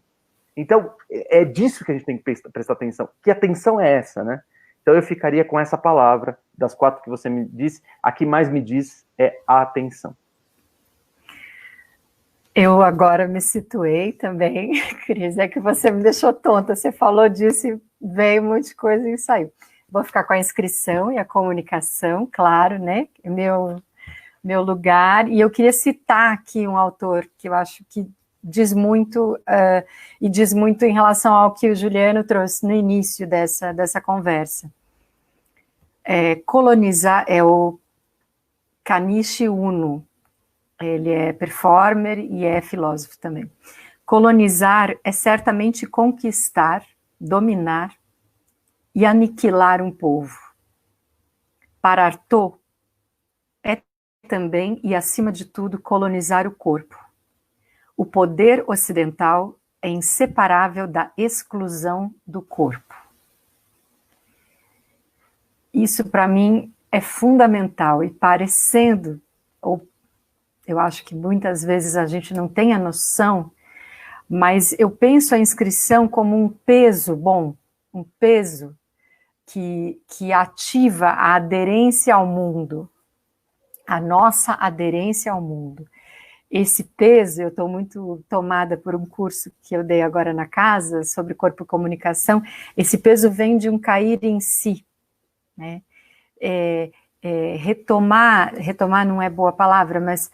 Então, é disso que a gente tem que prestar atenção. Que atenção é essa, né? Então, eu ficaria com essa palavra, das 4 que você me disse, a que mais me diz é a atenção. Eu agora me situei também, Cris, é que você me deixou tonta, você falou disso e veio um monte de coisa e saiu. Vou ficar com a inscrição e a comunicação, claro, né? Meu lugar. E eu queria citar aqui um autor que eu acho que diz muito, e diz muito em relação ao que o Juliano trouxe no início dessa conversa. Colonizar é o Kanichi Uno. Ele é performer e é filósofo também. Colonizar é certamente conquistar, dominar e aniquilar um povo. Para Artaud, é também e, acima de tudo, colonizar o corpo. O poder ocidental é inseparável da exclusão do corpo. Isso, para mim, é fundamental, e parecendo, ou eu acho que muitas vezes a gente não tem a noção, mas eu penso a inscrição como um peso bom, um peso que ativa a aderência ao mundo, a nossa aderência ao mundo. Esse peso, eu estou muito tomada por um curso que eu dei agora na casa, sobre corpo e comunicação, esse peso vem de um cair em si, né? Retomar não é boa palavra, mas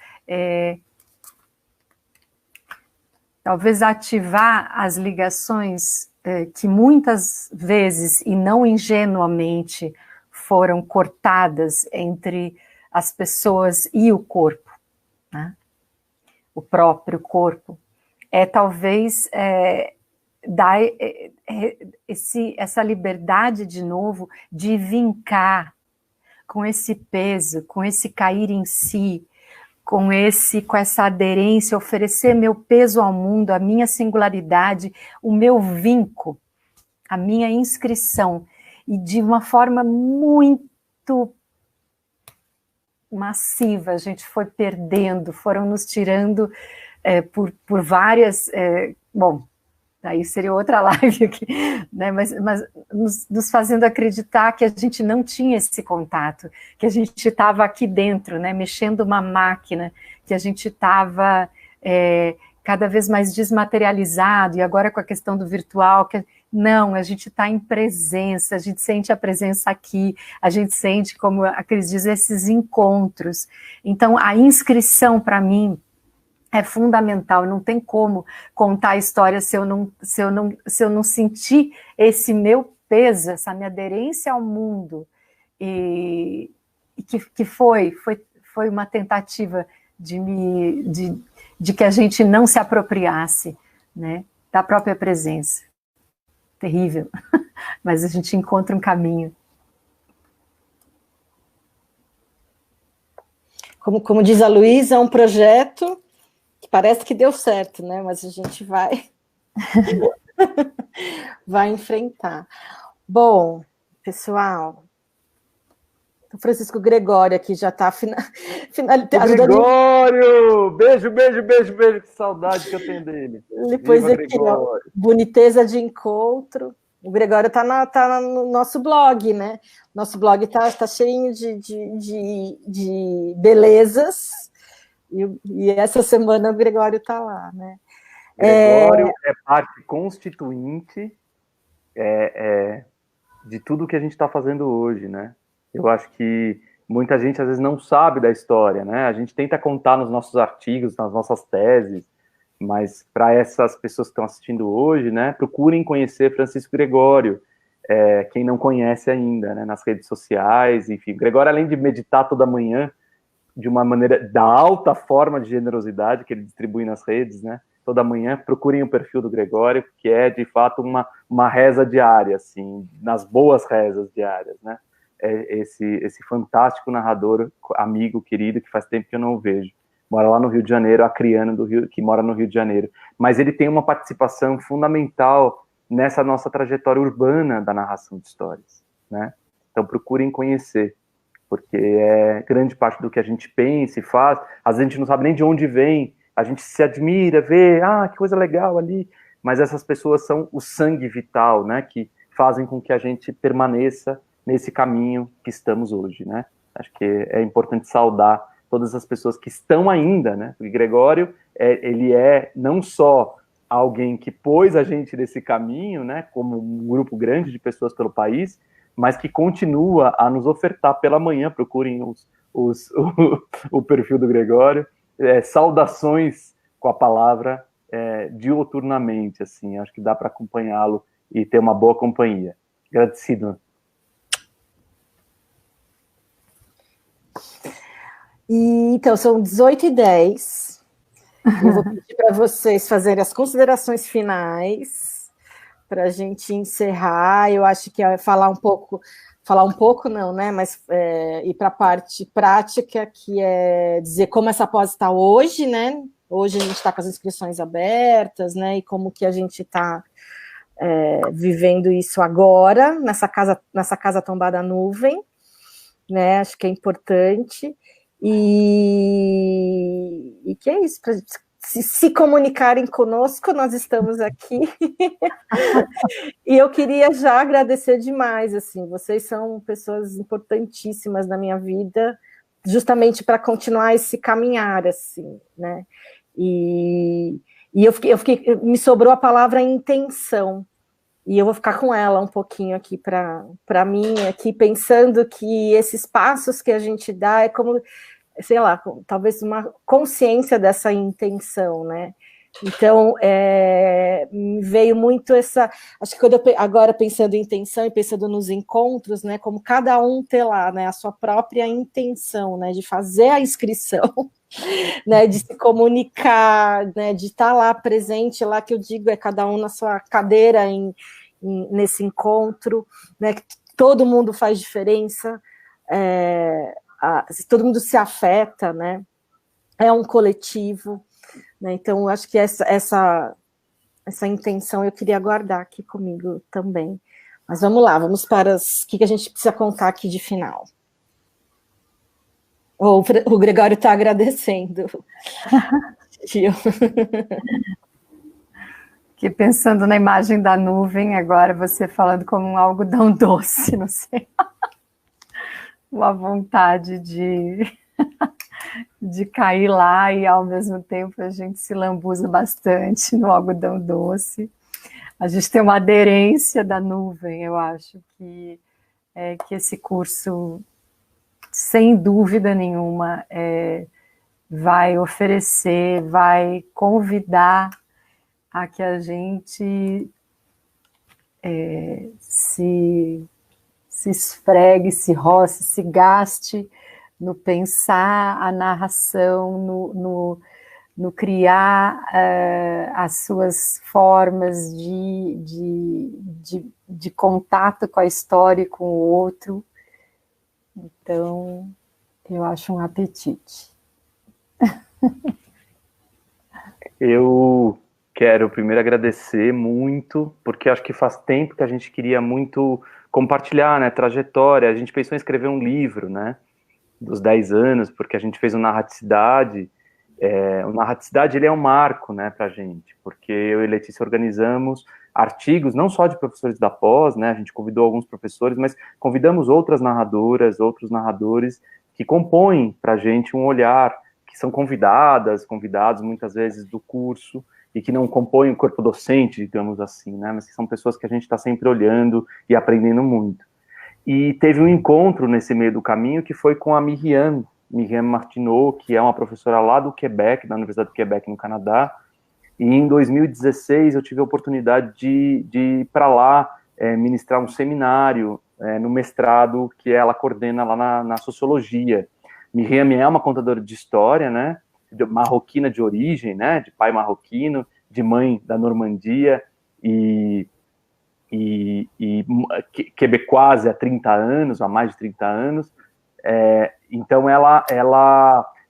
talvez ativar as ligações que muitas vezes, e não ingenuamente, foram cortadas entre as pessoas e o corpo, né? O próprio corpo, talvez dar essa liberdade de novo de vincar com esse peso, com esse cair em si, com essa aderência, oferecer meu peso ao mundo, a minha singularidade, o meu vinco, a minha inscrição, e de uma forma muito massiva, a gente foi perdendo, foram nos tirando por várias... bom, daí seria outra live aqui, né? Mas nos fazendo acreditar que a gente não tinha esse contato, que a gente estava aqui dentro, né? Mexendo uma máquina, que a gente estava cada vez mais desmaterializado, e agora com a questão do virtual, não, a gente está em presença, a gente sente a presença aqui, a gente sente, como a Cris diz, esses encontros. Então, a inscrição, para mim, é fundamental, não tem como contar a história se eu não sentir esse meu peso, essa minha aderência ao mundo, e que foi uma tentativa de que a gente não se apropriasse, né, da própria presença. Terrível, mas a gente encontra um caminho. Como diz a Luísa, é um projeto que parece que deu certo, né? Mas a gente vai enfrentar. Bom, pessoal, o Francisco Gregório aqui já está finalizando. Gregório! Beijo, beijo, beijo, beijo, que saudade que eu tenho dele. Depois aqui, ó, boniteza de encontro. O Gregório tá no nosso blog, né? Nosso blog tá cheinho de belezas. E essa semana o Gregório está lá, né? Gregório é parte constituinte de tudo que a gente está fazendo hoje, né? Eu acho que muita gente às vezes não sabe da história, né? A gente tenta contar nos nossos artigos, nas nossas teses, mas para essas pessoas que estão assistindo hoje, né? Procurem conhecer Francisco Gregório, quem não conhece ainda, né? Nas redes sociais, enfim. Gregório, além de meditar toda manhã, de uma maneira da alta forma de generosidade que ele distribui nas redes, né? Toda manhã, procurem o perfil do Gregório, que é, de fato, uma reza diária, assim, nas boas rezas diárias, né? Esse fantástico narrador, amigo, querido, que faz tempo que eu não o vejo. Mora lá no Rio de Janeiro, acriano que mora no Rio de Janeiro. Mas ele tem uma participação fundamental nessa nossa trajetória urbana da narração de histórias, né? Então, procurem conhecer, porque grande parte do que a gente pensa e faz, às vezes a gente não sabe nem de onde vem, a gente se admira, vê, que coisa legal ali, mas essas pessoas são o sangue vital, né, que fazem com que a gente permaneça nesse caminho que estamos hoje, né? Acho que é importante saudar todas as pessoas que estão ainda, né? Porque Gregório, ele não só alguém que pôs a gente nesse caminho, né, como um grupo grande de pessoas pelo país, mas que continua a nos ofertar pela manhã. Procurem o perfil do Gregório, saudações com a palavra diuturnamente, assim, acho que dá para acompanhá-lo e ter uma boa companhia. Agradecido. E, então, são 18h10. Eu vou pedir para vocês fazerem as considerações finais, para a gente encerrar. Eu acho que é falar um pouco não, né? Mas ir para a parte prática, que é dizer como essa pós está hoje, né? Hoje a gente está com as inscrições abertas, né? E como que a gente está vivendo isso agora, nessa casa tombada à nuvem, né? Acho que é importante. E que é isso, para se comunicarem conosco, nós estamos aqui. E eu queria já agradecer demais, assim, vocês são pessoas importantíssimas na minha vida, justamente para continuar esse caminhar, assim, né? E me sobrou a palavra intenção, e eu vou ficar com ela um pouquinho aqui para mim, aqui pensando que esses passos que a gente dá é como, sei lá, talvez uma consciência dessa intenção, né? Então, me veio muito essa... Acho que agora pensando em intenção e pensando nos encontros, né, como cada um ter lá, né, a sua própria intenção, né, de fazer a inscrição, né, de se comunicar, né, de estar lá presente, lá que eu digo, é cada um na sua cadeira nesse encontro, né, que todo mundo faz diferença, todo mundo se afeta, né, é um coletivo, né, então acho que essa intenção eu queria guardar aqui comigo também. Mas vamos lá, vamos para o que a gente precisa contar aqui de final. O Gregório está agradecendo. Que pensando na imagem da nuvem, agora você falando como um algodão doce, não sei. Uma vontade de cair lá e, ao mesmo tempo, a gente se lambuza bastante no algodão doce. A gente tem uma aderência da nuvem, eu acho que esse curso, sem dúvida nenhuma, vai oferecer, vai convidar a que a gente se esfregue, se roce, se gaste no pensar a narração, no criar as suas formas de contato com a história e com o outro. Então, eu acho um apetite. Eu quero primeiro agradecer muito, porque acho que faz tempo que a gente queria muito compartilhar, né, trajetória. A gente pensou em escrever um livro, né, dos 10 anos, porque a gente fez o Narraticidade. O Narraticidade, ele é um marco, né, pra gente, porque eu e Letícia organizamos artigos, não só de professores da pós, né, a gente convidou alguns professores, mas convidamos outras narradoras, outros narradores que compõem pra gente um olhar, que são convidados muitas vezes do curso, e que não compõem o corpo docente, digamos assim, né, mas que são pessoas que a gente está sempre olhando e aprendendo muito. E teve um encontro nesse meio do caminho que foi com a Miriam Martineau, que é uma professora lá do Quebec, da Universidade do Quebec, no Canadá, e em 2016 eu tive a oportunidade de ir para lá ministrar um seminário no mestrado que ela coordena lá na sociologia. Miriam é uma contadora de história, né, marroquina de origem, né, de pai marroquino, de mãe da Normandia, e quebecoise há 30 anos, há mais de 30 anos, então ela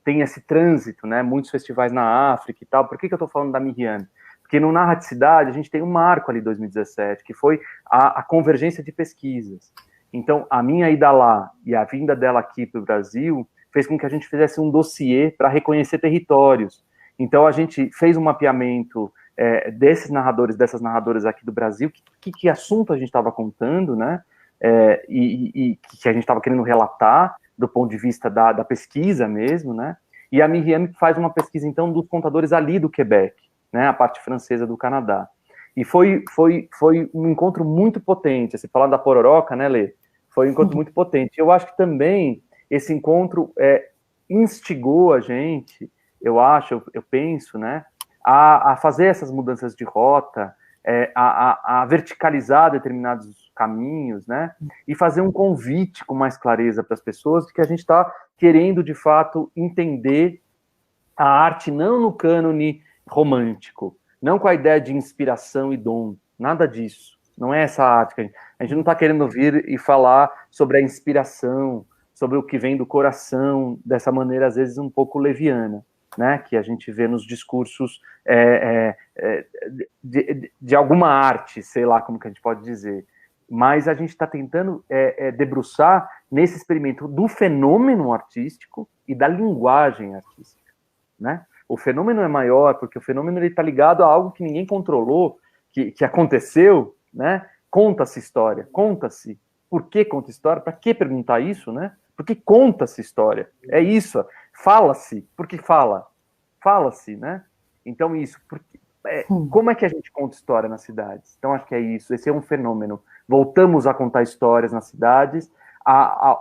tem esse trânsito, né, muitos festivais na África e tal. Por que eu estou falando da Miriam? Porque no Narraticidade a gente tem um marco ali, 2017, que foi a convergência de pesquisas. Então, a minha ida lá e a vinda dela aqui para o Brasil fez com que a gente fizesse um dossiê para reconhecer territórios. Então, a gente fez um mapeamento desses narradores, dessas narradoras aqui do Brasil, que assunto a gente estava contando, né? E que a gente estava querendo relatar do ponto de vista da pesquisa mesmo, né? E a Miriam faz uma pesquisa, então, dos contadores ali do Quebec, né? A parte francesa do Canadá. E foi um encontro muito potente. Você falando da Pororoca, né, Lê? Foi um encontro muito potente. Eu acho que também esse encontro instigou a gente, eu penso, né, a fazer essas mudanças de rota, a verticalizar determinados caminhos, né, e fazer um convite com mais clareza para as pessoas de que a gente está querendo, de fato, entender a arte não no cânone romântico, não com a ideia de inspiração e dom, nada disso. Não é essa arte que a gente não está querendo vir e falar sobre a inspiração, sobre o que vem do coração, dessa maneira, às vezes, um pouco leviana, né, que a gente vê nos discursos de alguma arte, sei lá como que a gente pode dizer. Mas a gente está tentando debruçar nesse experimento do fenômeno artístico e da linguagem artística. Né? O fenômeno é maior, porque o fenômeno está ligado a algo que ninguém controlou, que aconteceu, né? Conta-se história, conta-se. Por que conta história? Para que perguntar isso, né? Por que conta-se história? É isso. Fala-se, porque fala. Fala-se, né? Então, isso. Como é que a gente conta história nas cidades? Então, acho que é isso. Esse é um fenômeno. Voltamos a contar histórias nas cidades.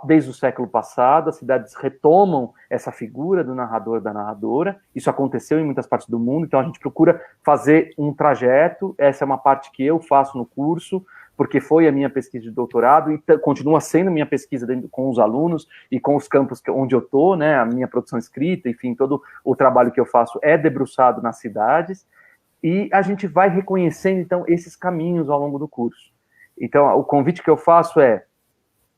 Desde o século passado, as cidades retomam essa figura do narrador, da narradora. Isso aconteceu em muitas partes do mundo, então a gente procura fazer um trajeto. Essa é uma parte que eu faço no curso, porque foi a minha pesquisa de doutorado e continua sendo minha pesquisa com os alunos e com os campos onde eu estou, né? A minha produção escrita, enfim, todo o trabalho que eu faço é debruçado nas cidades, e a gente vai reconhecendo, então, esses caminhos ao longo do curso. Então, o convite que eu faço é: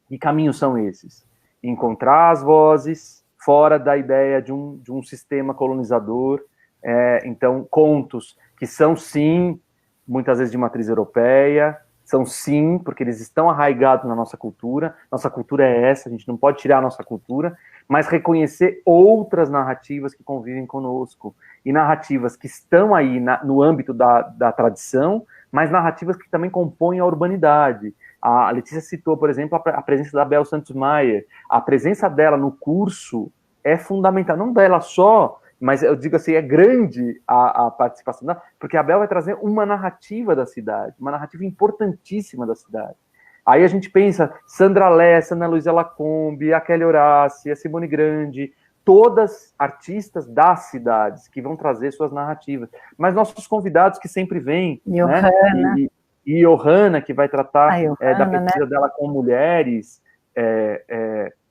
que caminhos são esses? Encontrar as vozes fora da ideia de um sistema colonizador. Então, contos que são, sim, muitas vezes de matriz europeia, são, sim, porque eles estão arraigados na nossa cultura. Nossa cultura é essa, a gente não pode tirar a nossa cultura, mas reconhecer outras narrativas que convivem conosco, e narrativas que estão aí no âmbito da tradição, mas narrativas que também compõem a urbanidade. A Letícia citou, por exemplo, a presença da Bel Santos Maier. A presença dela no curso é fundamental, não dela só, mas eu digo assim, é grande a participação dela, porque a Bel vai trazer uma narrativa da cidade, uma narrativa importantíssima da cidade. Aí a gente pensa, Sandra Lessa, Ana Luísa Lacombe, a Kelly Horácio, a Simone Grande, todas artistas das cidades que vão trazer suas narrativas. Mas nossos convidados que sempre vêm, Johanna, né? E Johanna, que vai tratar da pesquisa, né, dela com mulheres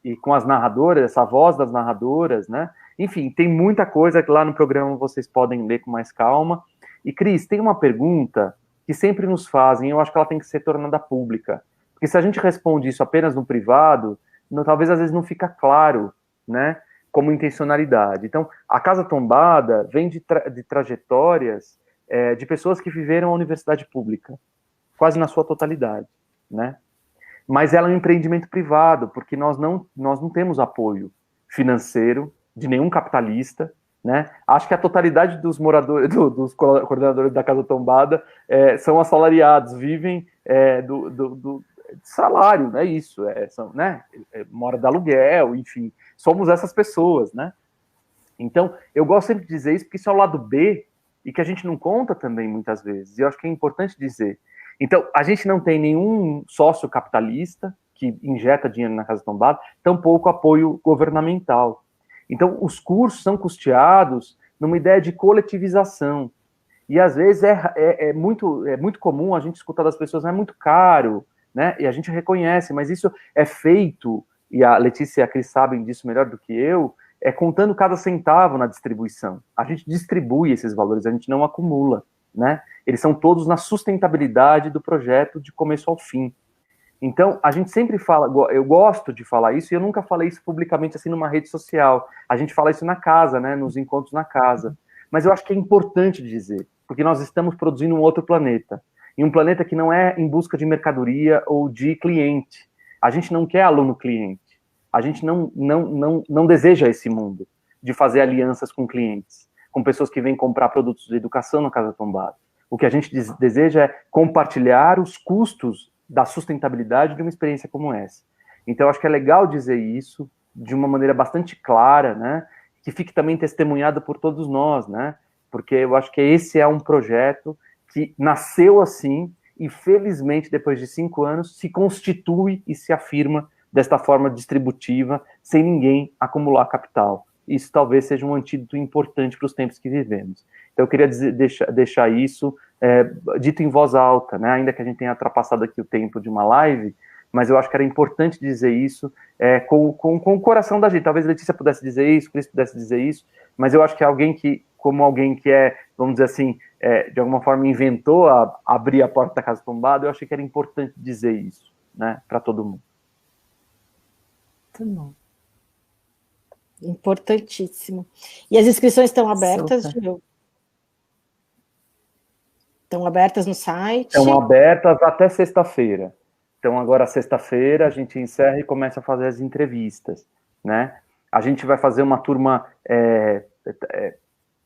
e com as narradoras, essa voz das narradoras, né? Enfim, tem muita coisa que lá no programa vocês podem ler com mais calma. E, Cris, tem uma pergunta que sempre nos fazem, eu acho que ela tem que ser tornada pública. Porque se a gente responde isso apenas no privado, talvez às vezes não fica claro, né, como intencionalidade. Então, a Casa Tombada vem de trajetórias de pessoas que viveram a universidade pública, quase na sua totalidade, né? Mas ela é um empreendimento privado, porque nós não temos apoio financeiro de nenhum capitalista, né? Acho que a totalidade dos moradores, dos coordenadores da Casa Tombada são assalariados, vivem do salário, é isso, né? Mora de aluguel, enfim, somos essas pessoas, né? Então, eu gosto sempre de dizer isso, porque isso é o lado B, e que a gente não conta também muitas vezes, e eu acho que é importante dizer. Então, a gente não tem nenhum sócio capitalista que injeta dinheiro na Casa Tombada, tampouco apoio governamental. Então, os cursos são custeados numa ideia de coletivização. E, às vezes, é muito comum a gente escutar das pessoas, é muito caro, né? E a gente reconhece, mas isso é feito, e a Letícia e a Cris sabem disso melhor do que eu, contando cada centavo na distribuição. A gente distribui esses valores, a gente não acumula, né? Eles são todos na sustentabilidade do projeto de começo ao fim. Então, a gente sempre fala, eu gosto de falar isso, e eu nunca falei isso publicamente assim numa rede social. A gente fala isso na casa, né, nos encontros na casa. Mas eu acho que é importante dizer, porque nós estamos produzindo um outro planeta. E um planeta que não é em busca de mercadoria ou de cliente. A gente não quer aluno-cliente. A gente não deseja esse mundo de fazer alianças com clientes, com pessoas que vêm comprar produtos de educação na Casa Tombada. O que a gente deseja é compartilhar os custos da sustentabilidade de uma experiência como essa. Então, eu acho que é legal dizer isso de uma maneira bastante clara, né? Que fique também testemunhado por todos nós, né? Porque eu acho que esse é um projeto que nasceu assim e, felizmente, depois de 5 anos, se constitui e se afirma desta forma distributiva, sem ninguém acumular capital. Isso talvez seja um antídoto importante para os tempos que vivemos. Então, eu queria deixar isso dito em voz alta, né? Ainda que a gente tenha ultrapassado aqui o tempo de uma live, mas eu acho que era importante dizer isso com o coração da gente. Talvez a Letícia pudesse dizer isso, Cris pudesse dizer isso, mas eu acho que alguém que vamos dizer assim, de alguma forma inventou abrir a porta da Casa Tombada, eu achei que era importante dizer isso, né, para todo mundo. Muito bom. Importantíssimo. E as inscrições estão abertas, Gil? Estão abertas no site? Estão abertas até sexta-feira. Então, agora, sexta-feira, a gente encerra e começa a fazer as entrevistas, né? A gente vai fazer uma turma...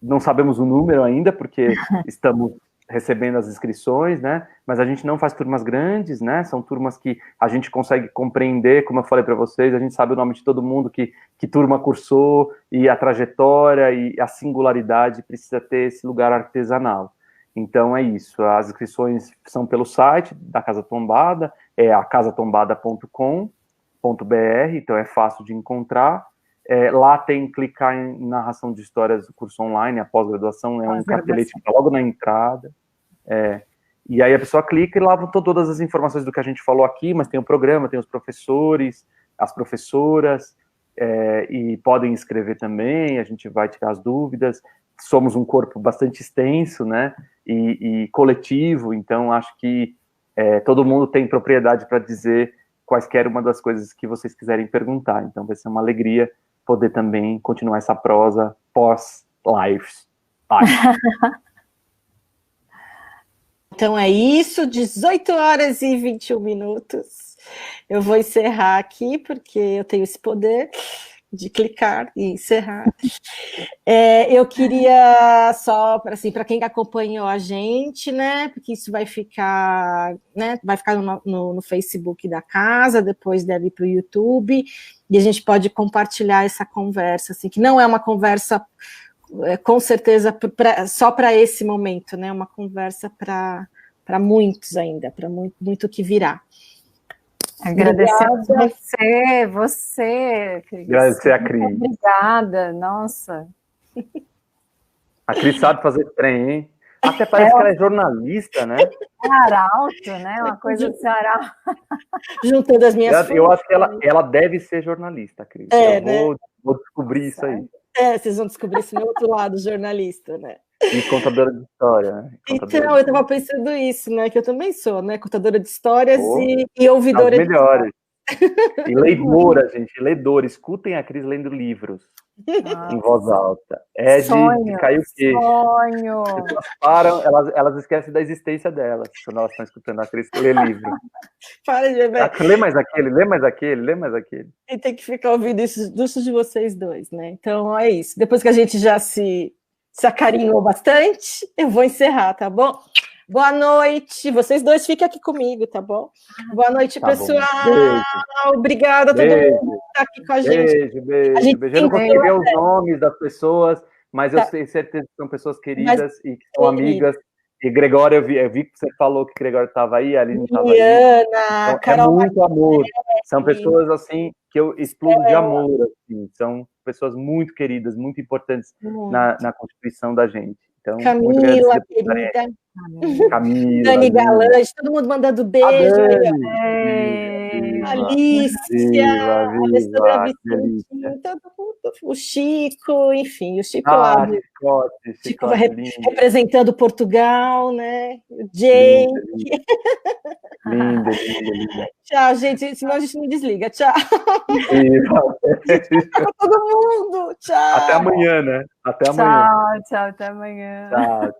não sabemos o número ainda, porque estamos recebendo as inscrições, né? Mas a gente não faz turmas grandes, né? São turmas que a gente consegue compreender, como eu falei para vocês, a gente sabe o nome de todo mundo que turma cursou, e a trajetória e a singularidade precisa ter esse lugar artesanal. Então é isso, as inscrições são pelo site da Casa Tombada, é a casatombada.com.br, então é fácil de encontrar. Lá tem clicar em narração de histórias do curso online, a pós-graduação, é um cartelete que está logo na entrada. E aí a pessoa clica e lá vão todas as informações do que a gente falou aqui, mas tem o programa, tem os professores, as professoras, e podem escrever também, a gente vai tirar as dúvidas. Somos um corpo bastante extenso, né, e coletivo, então acho que todo mundo tem propriedade para dizer quaisquer uma das coisas que vocês quiserem perguntar, então vai ser uma alegria poder também continuar essa prosa pós-lives. Então é isso, 18h21. Eu vou encerrar aqui, porque eu tenho esse poder de clicar e encerrar. Eu queria só, assim, para quem acompanhou a gente, né, porque isso vai ficar, né, no Facebook da casa, depois deve ir para o YouTube, e a gente pode compartilhar essa conversa, assim, que não é uma conversa, com certeza, só para esse momento, né, uma conversa para muitos ainda, para muito que virá. Agradecer a você, Cris. Agradecer a Cris. Obrigada, nossa. A Cris sabe fazer trem, hein? Até parece que ela é jornalista, né? É arauto, né? Uma coisa de arauto. Juntando as minhas eu acho que ela deve ser jornalista, Cris. Vou descobrir isso aí. Vocês vão descobrir esse meu outro lado, jornalista, né? E contadora de história, né? Então, eu estava pensando isso, né? Que eu também sou, né? Contadora de histórias e ouvidora de melhores. E leidora, gente, ledora. Escutem a Cris lendo livros em voz alta. De cair o queixo. Sonho. Elas param, elas esquecem da existência delas quando elas estão escutando a Cris ler livro. Para de ver. Lê mais aquele, lê mais aquele, lê mais aquele. E tem que ficar ouvindo isso de vocês dois, né? Então, é isso. Depois que a gente já se acarinhou bastante, eu vou encerrar, tá bom? Boa noite. Vocês dois fiquem aqui comigo, tá bom? Boa noite, pessoal. Obrigada a todo mundo que está aqui com a gente. Beijo. Eu não consegui ver os nomes das pessoas, mas eu tenho certeza que são pessoas queridas e que são amigas. E Gregório, eu vi que você falou que Gregório estava aí, ali não estava aí. Então, Carol, muito amor. São pessoas, assim, que eu explodo de amor, assim. São pessoas muito queridas, muito importantes na constituição da gente. Então, Camila, querida. Camila. Dani Galante, todo mundo mandando beijo. Alicia, Alessandra Vicentinho, todo mundo. O Chico, enfim, o Chico lá. Chico representando Portugal, né? O Jake. Linda. Tchau, gente. Senão a gente não desliga. Tchau. Tchau, todo mundo. Tchau. Até amanhã, né? Até amanhã. Tchau, até amanhã. Tchau.